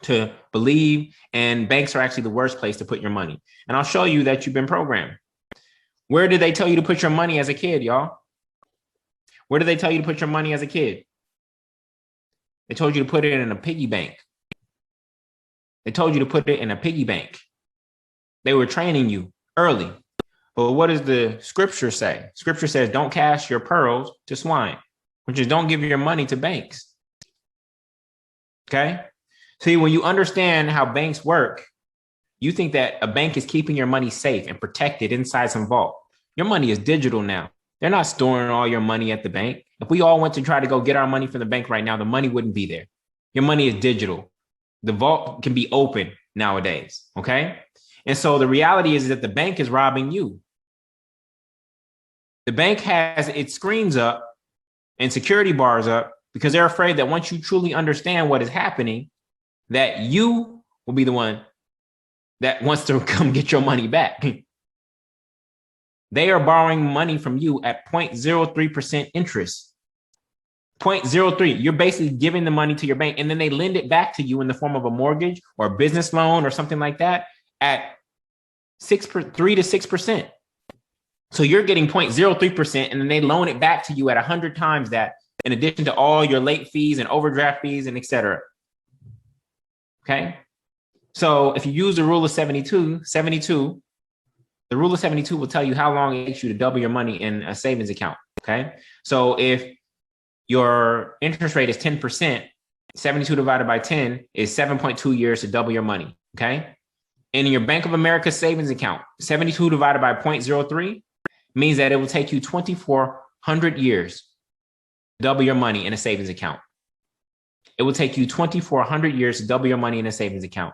to believe. And banks are actually the worst place to put your money. And I'll show you that you've been programmed. Where did they tell you to put your money as a kid, y'all? Where did they tell you to put your money as a kid? They told you to put it in a piggy bank. They told you to put it in a piggy bank. They were training you early. But what does the scripture say? Scripture says, don't cast your pearls to swine, which is don't give your money to banks. Okay? See, when you understand how banks work, you think that a bank is keeping your money safe and protected inside some vault. Your money is digital now. They're not storing all your money at the bank. If we all went to try to go get our money from the bank right now, the money wouldn't be there. Your money is digital. The vault can be open nowadays, okay? And so the reality is that the bank is robbing you. The bank has its screens up and security bars up because they're afraid that once you truly understand what is happening, that you will be the one that wants to come get your money back. They are borrowing money from you at 0.03% interest. 0.03. You're basically giving the money to your bank, and then they lend it back to you in the form of a mortgage or a business loan or something like that at 3 to 6%. So you're getting 0.03%, and then they loan it back to you at 100 times that, in addition to all your late fees and overdraft fees and et cetera. Okay. So if you use the rule of 72, the rule of 72 will tell you how long it takes you to double your money in a savings account. Okay. So if your interest rate is 10%, 72 divided by 10 is 7.2 years to double your money. Okay. And in your Bank of America savings account, 72 divided by 0.03 means that it will take you 2,400 years to double your money in a savings account. It will take you 2,400 years to double your money in a savings account.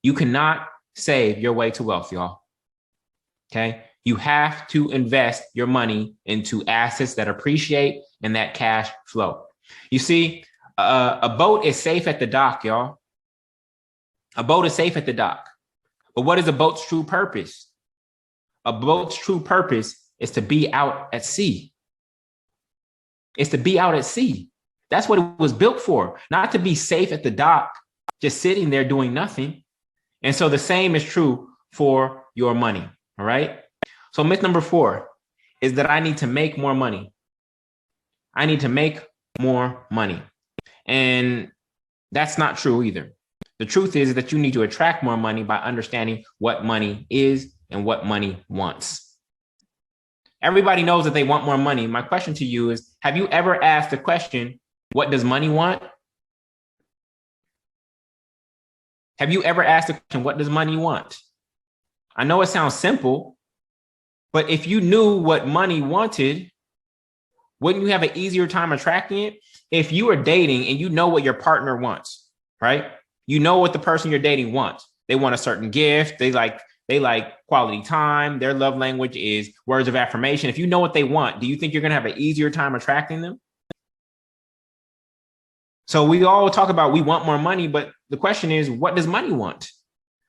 You cannot save your way to wealth, y'all. Okay. You have to invest your money into assets that appreciate and that cash flow. You see, a boat is safe at the dock, y'all. A boat is safe at the dock. But what is a boat's true purpose? A boat's true purpose is to be out at sea. It's to be out at sea. That's what it was built for, not to be safe at the dock, just sitting there doing nothing. And so the same is true for your money. All right. So myth number 4 is that I need to make more money. I need to make more money. And that's not true either. The truth is that you need to attract more money by understanding what money is and what money wants. Everybody knows that they want more money. My question to you is, have you ever asked the question, what does money want? Have you ever asked the question, what does money want? I know it sounds simple, but if you knew what money wanted, wouldn't you have an easier time attracting it? If you are dating and you know what your partner wants, right? You know what the person you're dating wants. They want a certain gift. They like quality time. Their love language is words of affirmation. If you know what they want, do you think you're going to have an easier time attracting them? So we all talk about we want more money, but the question is, what does money want?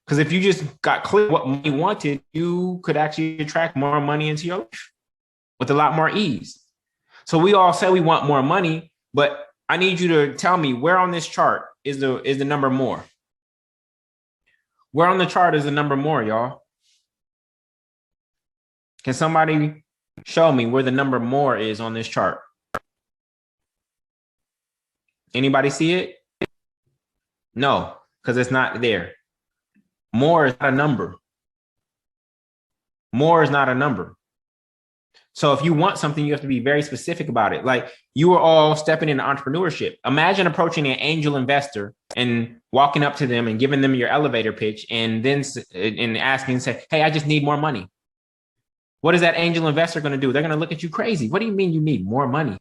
Because if you just got clear what money wanted, you could actually attract more money into your life with a lot more ease. So we all say we want more money, but I need you to tell me where on this chart is the number more. Where on the chart is the number more, y'all? Can somebody show me where the number more is on this chart? Anybody see it? No, because it's not there. More is not a number. More is not a number. So if you want something, you have to be very specific about it. Like you are all stepping into entrepreneurship. Imagine approaching an angel investor and walking up to them and giving them your elevator pitch and then asking, say, hey, I just need more money. What is that angel investor going to do? They're going to look at you crazy. What do you mean you need more money?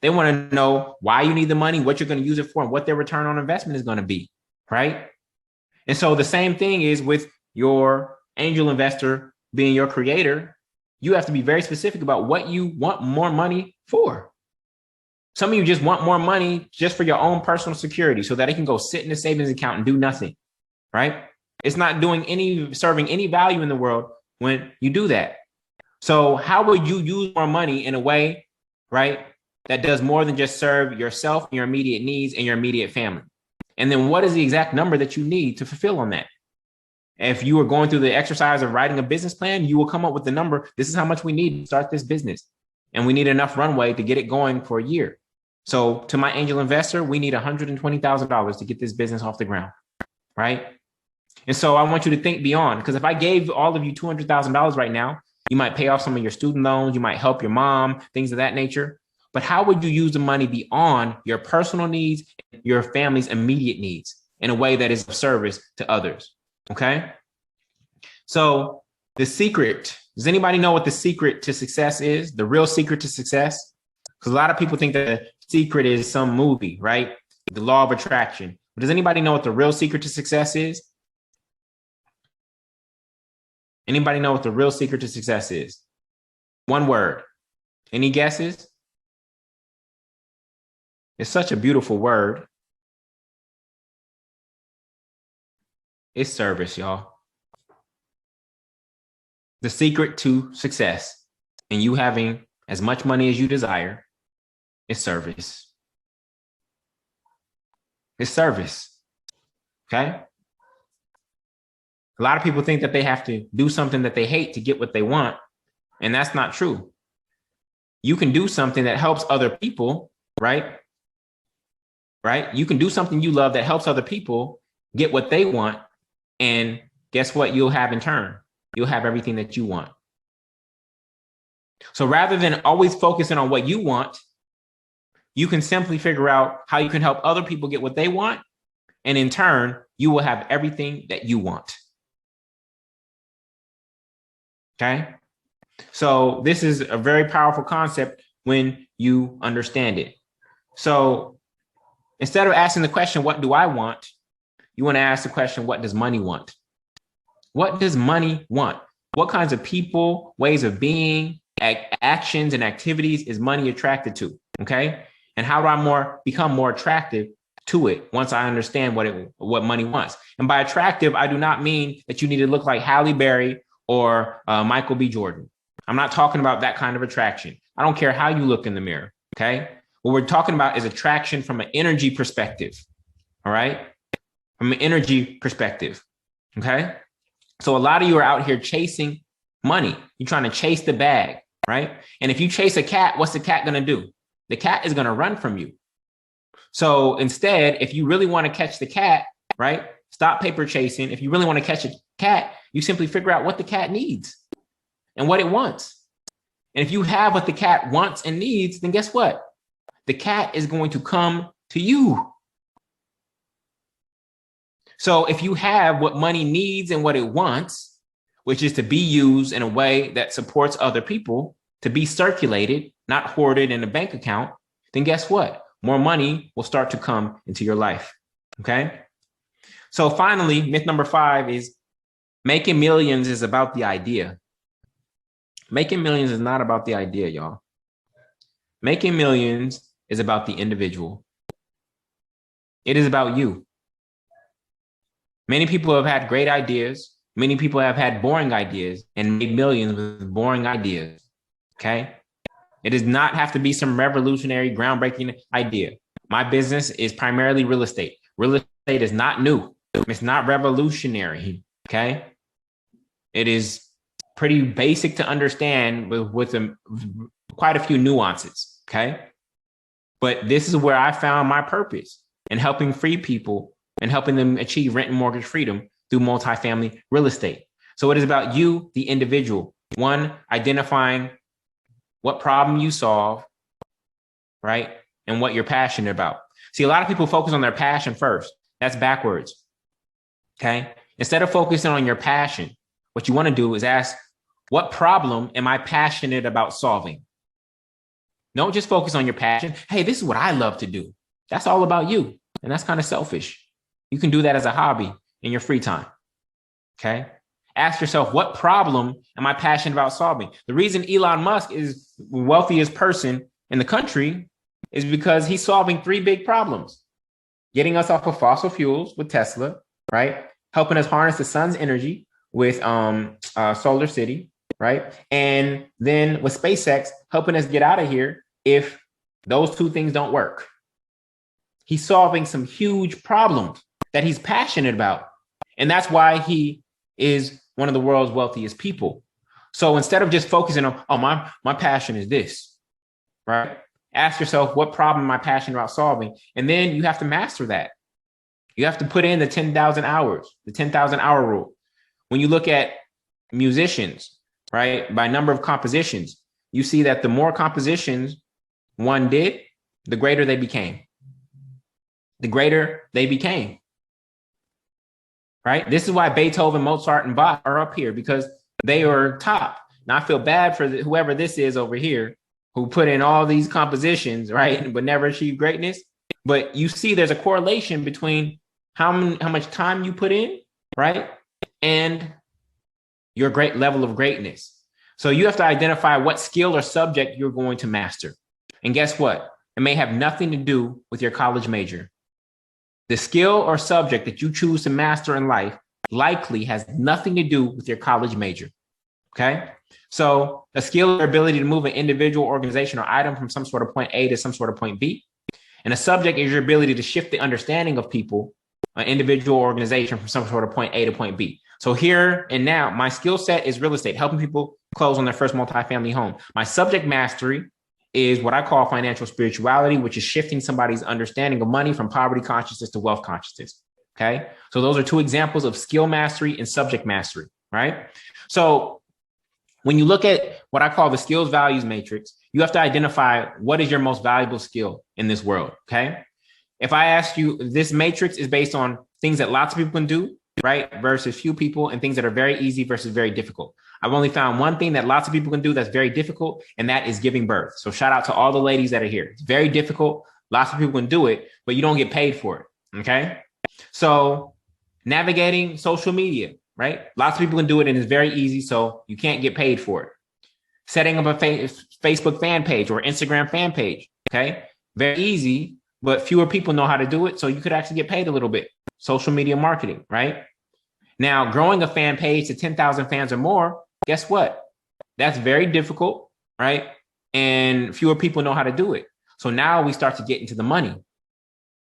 They want to know why you need the money, what you're going to use it for, and what their return on investment is going to be, right? And so the same thing is with your angel investor being your creator. You have to be very specific about what you want more money for. Some of you just want more money just for your own personal security so that it can go sit in a savings account and do nothing, right? It's not serving any value in the world when you do that. So how would you use more money in a way, right, that does more than just serve yourself, your immediate needs, and your immediate family? And then what is the exact number that you need to fulfill on that? If you are going through the exercise of writing a business plan, you will come up with the number. This is how much we need to start this business. And we need enough runway to get it going for a year. So to my angel investor, we need $120,000 to get this business off the ground, right? And so I want you to think beyond, because if I gave all of you $200,000 right now, you might pay off some of your student loans, you might help your mom, things of that nature. But how would you use the money beyond your personal needs, your family's immediate needs in a way that is of service to others? Okay. So the secret, does anybody know what the secret to success is? The real secret to success? Because a lot of people think that the secret is some movie, right? The law of attraction. But does anybody know what the real secret to success is? Anybody know what the real secret to success is? One word. Any guesses? It's such a beautiful word. It's service, y'all. The secret to success and you having as much money as you desire is service. It's service. Okay? A lot of people think that they have to do something that they hate to get what they want, and that's not true. You can do something that helps other people, right? Right? You can do something you love that helps other people get what they want. And guess what you'll have in turn? You'll have everything that you want. So rather than always focusing on what you want, you can simply figure out how you can help other people get what they want. And in turn, you will have everything that you want. Okay? So this is a very powerful concept when you understand it. So instead of asking the question, what do I want? You want to ask the question, what does money want? What does money want? What kinds of people, ways of being, actions, and activities is money attracted to? Okay. And how do I become more attractive to it once I understand what money wants? And by attractive, I do not mean that you need to look like Halle Berry or Michael B. Jordan. I'm not talking about that kind of attraction. I don't care how you look in the mirror, okay? What we're talking about is attraction from an energy perspective, all right? From an energy perspective, okay? So a lot of you are out here chasing money. You're trying to chase the bag, right? And if you chase a cat, what's the cat gonna do? The cat is gonna run from you. So instead, if you really wanna catch the cat, right? Stop paper chasing. If you really wanna catch a cat, you simply figure out what the cat needs and what it wants. And if you have what the cat wants and needs, then guess what? The cat is going to come to you. So if you have what money needs and what it wants, which is to be used in a way that supports other people, to be circulated, not hoarded in a bank account, then guess what? More money will start to come into your life, okay? So finally, myth number 5 is making millions is about the idea. Making millions is not about the idea, y'all. Making millions is about the individual. It is about you. Many people have had great ideas. Many people have had boring ideas and made millions with boring ideas, okay? It does not have to be some revolutionary, groundbreaking idea. My business is primarily real estate. Real estate is not new. It's not revolutionary, okay? It is pretty basic to understand with quite a few nuances, okay? But this is where I found my purpose in helping free people and helping them achieve rent and mortgage freedom through multifamily real estate. So it is about you, the individual. One, identifying what problem you solve, right? And what you're passionate about. See, a lot of people focus on their passion first. That's backwards, okay? Instead of focusing on your passion, what you want to do is ask, what problem am I passionate about solving? Don't just focus on your passion. Hey, this is what I love to do. That's all about you. And that's kind of selfish. You can do that as a hobby in your free time, okay? Ask yourself, what problem am I passionate about solving? The reason Elon Musk is the wealthiest person in the country is because he's solving 3 big problems. Getting us off of fossil fuels with Tesla, right? Helping us harness the sun's energy with Solar City, right? And then with SpaceX, helping us get out of here if those 2 things don't work. He's solving some huge problems that he's passionate about. And that's why he is one of the world's wealthiest people. So instead of just focusing on, oh, my passion is this, right? Ask yourself, what problem am I passionate about solving? And then you have to master that. You have to put in the 10,000 hours, the 10,000 hour rule. When you look at musicians, right, by number of compositions, you see that the more compositions one did, the greater they became. The greater they became. Right? This is why Beethoven, Mozart, and Bach are up here, because they are top. Now, I feel bad for whoever this is over here who put in all these compositions, right, but never achieved greatness. But you see there's a correlation between how much time you put in, right, and your great level of greatness. So you have to identify what skill or subject you're going to master. And guess what? It may have nothing to do with your college major. The skill or subject that you choose to master in life likely has nothing to do with your college major, okay? So a skill or ability to move an individual, organization, or item from some sort of point A to some sort of point B. And a subject is your ability to shift the understanding of people, an individual, organization from some sort of point A to point B. So here and now, my skill set is real estate, helping people close on their first multifamily home. My subject mastery is what I call financial spirituality, which is shifting somebody's understanding of money from poverty consciousness to wealth consciousness, okay? So those are 2 examples of skill mastery and subject mastery, right? So when you look at what I call the skills values matrix, you have to identify what is your most valuable skill in this world, okay? If I ask you, this matrix is based on things that lots of people can do, right, versus few people, and things that are very easy versus very difficult. I've only found one thing that lots of people can do that's very difficult, and that is giving birth. So shout out to all the ladies that are here. It's very difficult. Lots of people can do it, but you don't get paid for it, okay? So navigating social media, right? Lots of people can do it, and it's very easy, so you can't get paid for it. Setting up a Facebook fan page or Instagram fan page, okay? very easy, but fewer people know how to do it. So you could actually get paid a little bit. Social media marketing, right? Now, growing a fan page to 10,000 fans or more, guess what? That's very difficult, right? And fewer people know how to do it. So now we start to get into the money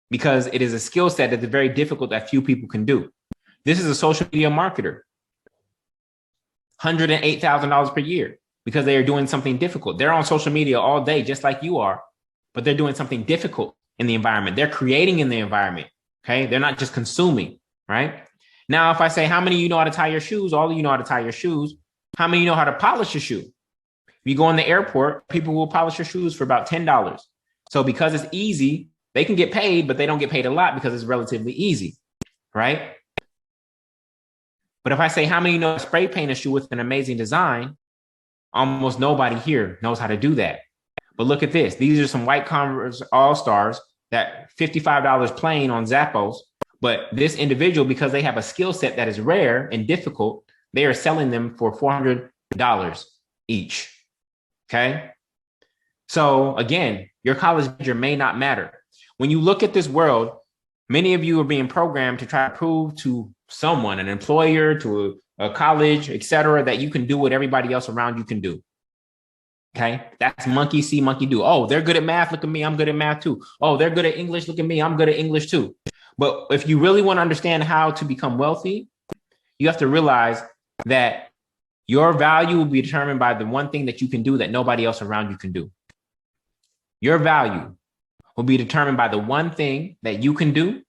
because it is a skill set that is very difficult that few people can do. This is a social media marketer, $108,000 per year because they are doing something difficult. They're on social media all day, just like you are, but they're doing something difficult in the environment. They're creating in the environment, okay? They're not just consuming, right? Now, if I say, how many of you know how to tie your shoes? All of you know how to tie your shoes. How many of you know how to polish your shoe? If you go in the airport, people will polish your shoes for about $10. So because it's easy, they can get paid, but they don't get paid a lot because it's relatively easy, right? But if I say, how many know how to spray paint a shoe with an amazing design? Almost nobody here knows how to do that. But look at this. These are some white Converse All-Stars that $55 plain on Zappos. But this individual, because they have a skill set that is rare and difficult, they are selling them for $400 each. Okay. So again, your college major may not matter. When you look at this world, many of you are being programmed to try to prove to someone, an employer, to a college, etc., that you can do what everybody else around you can do. Okay. That's monkey see, monkey do. Oh, they're good at math. Look at me. I'm good at math too. Oh, they're good at English. Look at me. I'm good at English too. But if you really want to understand how to become wealthy, you have to realize that your value will be determined by the one thing that you can do that nobody else around you can do. Your value will be determined by the one thing that you can do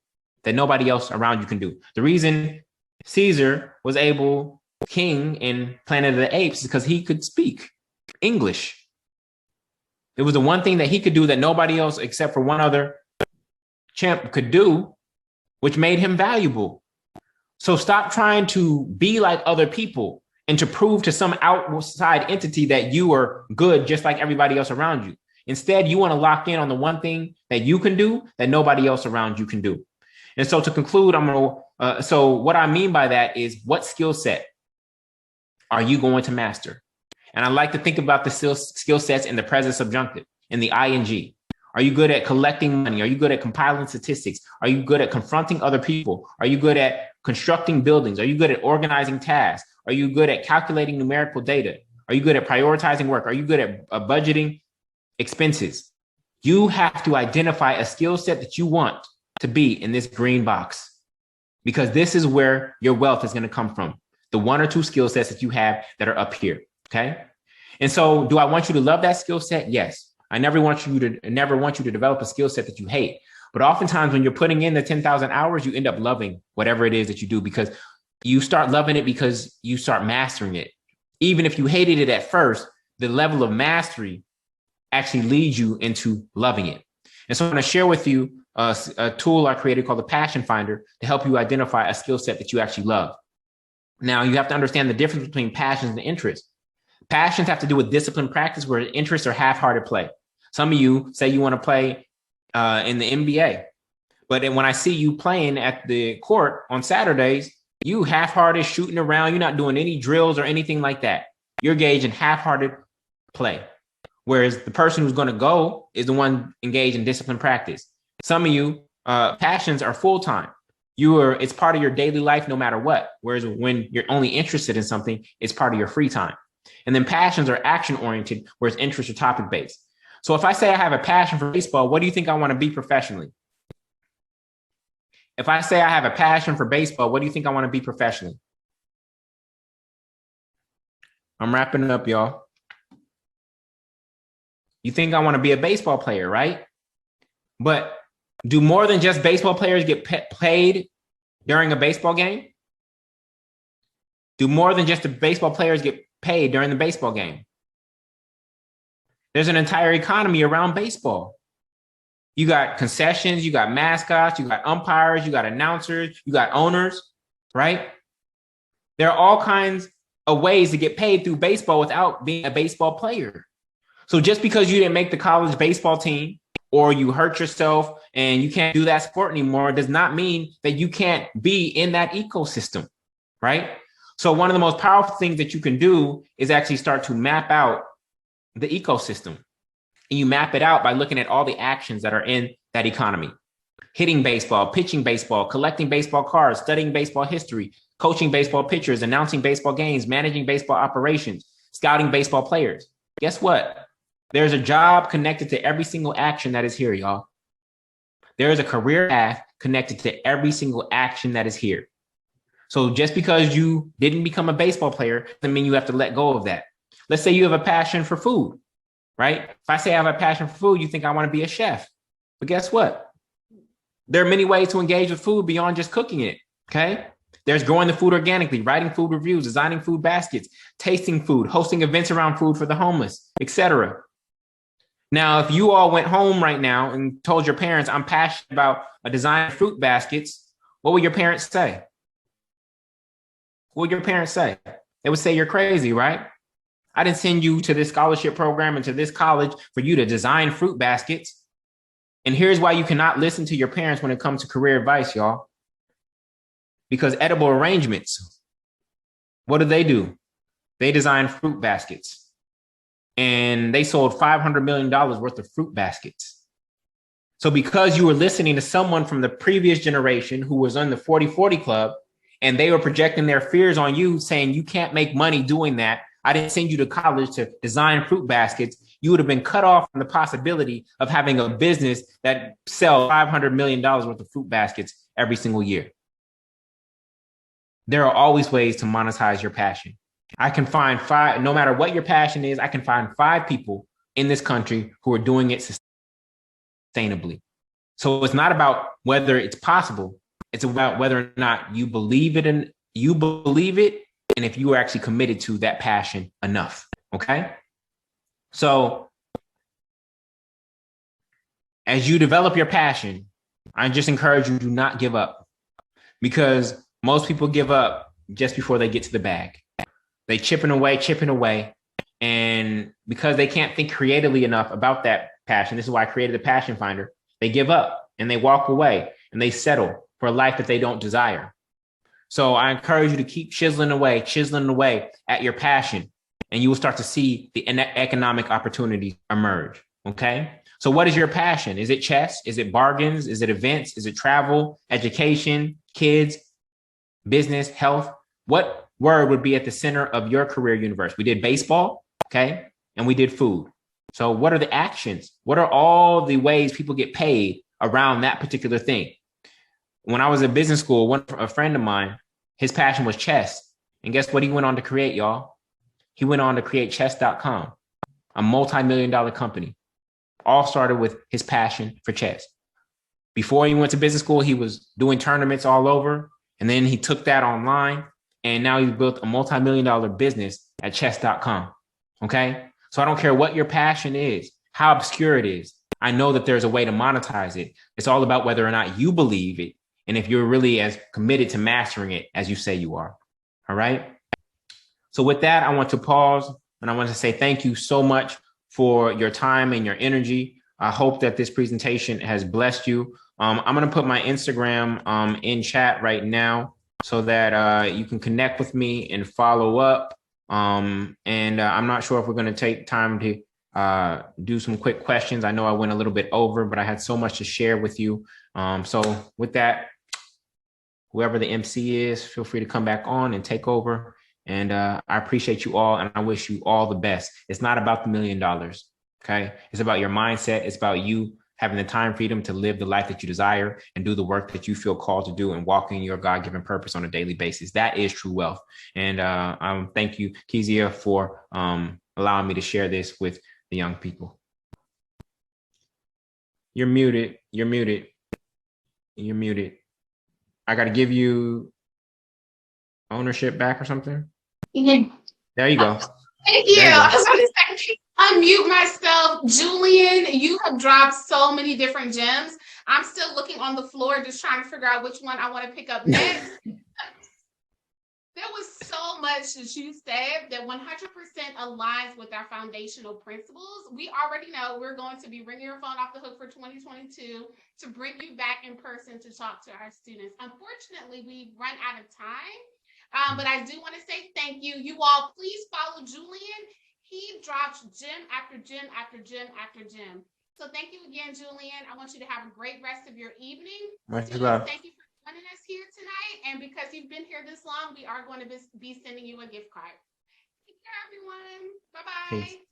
that nobody else around you can do. The reason Caesar was king in Planet of the Apes is because he could speak English. It was the one thing that he could do that nobody else except for one other champ could do, which made him valuable. So stop trying to be like other people and to prove to some outside entity that you are good, just like everybody else around you. Instead, you want to lock in on the one thing that you can do that nobody else around you can do. And so to conclude, so what I mean by that is, what skill set are you going to master? And I like to think about the skill sets in the present subjunctive, in the ing. Are you good at collecting money? Are you good at compiling statistics? Are you good at confronting other people? Are you good at constructing buildings? Are you good at organizing tasks? Are you good at calculating numerical data? Are you good at prioritizing work? Are you good at budgeting expenses? You have to identify a skill set that you want to be in this green box, because this is where your wealth is going to come from. The one or two skill sets that you have that are up here. Okay. And so do I want you to love that skill set? Yes. I never want you to develop a skill set that you hate. But oftentimes when you're putting in the 10,000 hours, you end up loving whatever it is that you do, because you start loving it because you start mastering it. Even if you hated it at first, the level of mastery actually leads you into loving it. And so I'm going to share with you a tool I created called the Passion Finder to help you identify a skill set that you actually love. Now, you have to understand the difference between passions and interests. Passions have to do with disciplined practice, where interests are half-hearted play. Some of you say you want to play in the NBA, but then when I see you playing at the court on Saturdays, you half-hearted shooting around. You're not doing any drills or anything like that. You're engaged in half-hearted play. Whereas the person who's going to go is the one engaged in disciplined practice. Some of you, passions are full-time. It's part of your daily life no matter what. Whereas when you're only interested in something, it's part of your free time. And then passions are action-oriented, whereas interests are topic-based. So if I say I have a passion for baseball, what do you think I want to be professionally? If I say I have a passion for baseball, what do you think I want to be professionally? I'm wrapping it up, y'all. You think I want to be a baseball player, right? But do more than just baseball players get paid during a baseball game? Do more than just the baseball players get paid during the baseball game? There's an entire economy around baseball. You got concessions, you got mascots, you got umpires, you got announcers, you got owners, right? There are all kinds of ways to get paid through baseball without being a baseball player. So just because you didn't make the college baseball team, or you hurt yourself and you can't do that sport anymore, does not mean that you can't be in that ecosystem, right? So one of the most powerful things that you can do is actually start to map out the ecosystem. And you map it out by looking at all the actions that are in that economy. Hitting baseball, pitching baseball, collecting baseball cards, studying baseball history, coaching baseball pitchers, announcing baseball games, managing baseball operations, scouting baseball players. Guess what? There's a job connected to every single action that is here, y'all. There is a career path connected to every single action that is here. So just because you didn't become a baseball player doesn't mean you have to let go of that. Let's say you have a passion for food, right? If I say I have a passion for food, you think I want to be a chef. But guess what? There are many ways to engage with food beyond just cooking it, okay? There's growing the food organically, writing food reviews, designing food baskets, tasting food, hosting events around food for the homeless, etc. Now, if you all went home right now and told your parents, I'm passionate about designing fruit baskets, what would your parents say? What would your parents say? They would say you're crazy, right? I didn't send you to this scholarship program and to this college for you to design fruit baskets. And here's why you cannot listen to your parents when it comes to career advice, y'all. Because edible arrangements, what do? They design fruit baskets. And they sold $500 million worth of fruit baskets. So because you were listening to someone from the previous generation who was on the 40-40 club, and they were projecting their fears on you, saying you can't make money doing that, I didn't send you to college to design fruit baskets, you would have been cut off from the possibility of having a business that sells $500 million worth of fruit baskets every single year. There are always ways to monetize your passion. I can find 5, no matter what your passion is, I can find 5 people in this country who are doing it sustainably. So it's not about whether it's possible. It's about whether or not you believe it and if you are actually committed to that passion enough. Okay. So as you develop your passion, I just encourage you to not give up, because most people give up just before they get to the bag. They chipping away. And because they can't think creatively enough about that passion, this is why I created the Passion Finder, they give up and they walk away and they settle for a life that they don't desire. So I encourage you to keep chiseling away at your passion, and you will start to see the economic opportunities emerge. Okay. So what is your passion? Is it chess? Is it bargains? Is it events? Is it travel, education, kids, business, health? What word would be at the center of your career universe? We did baseball, okay, and we did food. So what are the actions? What are all the ways people get paid around that particular thing? When I was at business school, a friend of mine, his passion was chess. And guess what he went on to create, y'all? He went on to create chess.com, a multi-million-dollar company. All started with his passion for chess. Before he went to business school, he was doing tournaments all over. And then he took that online, and now he's built a multi-million-dollar business at chess.com. Okay. So I don't care what your passion is, how obscure it is. I know that there's a way to monetize it. It's all about whether or not you believe it, and if you're really as committed to mastering it as you say you are. All right. So with that, I want to pause, and I want to say thank you so much for your time and your energy. I hope that this presentation has blessed you. I'm going to put my Instagram in chat right now so that you can connect with me and follow up. I'm not sure if we're going to take time to do some quick questions. I know I went a little bit over, but I had so much to share with you. So with that, whoever the MC is, feel free to come back on and take over. And I appreciate you all, and I wish you all the best. It's not about the $1 million, okay? It's about your mindset. It's about you having the time freedom to live the life that you desire and do the work that you feel called to do and walk in your God-given purpose on a daily basis. That is true wealth. And thank you, Kezia, for allowing me to share this with the young people. You're muted. I got to give you ownership back or something. Yeah. There you go. Thank you. I was going to say, unmute myself. Julian, you have dropped so many different gems. I'm still looking on the floor, just trying to figure out which one I want to pick up next. There was so much that you said that 100% aligns with our foundational principles. We already know we're going to be ringing your phone off the hook for 2022 to bring you back in person to talk to our students. Unfortunately, we've run out of time, but I do want to say thank you. You all, please follow Julian. he drops gym after gym after gym after gym. So thank you again, Julian. I want you to have a great rest of your evening. Much Julian, love. thank you for joining us here tonight. And because you've been here this long, we are going to be sending you a gift card. Take care, everyone. Bye-bye. Peace.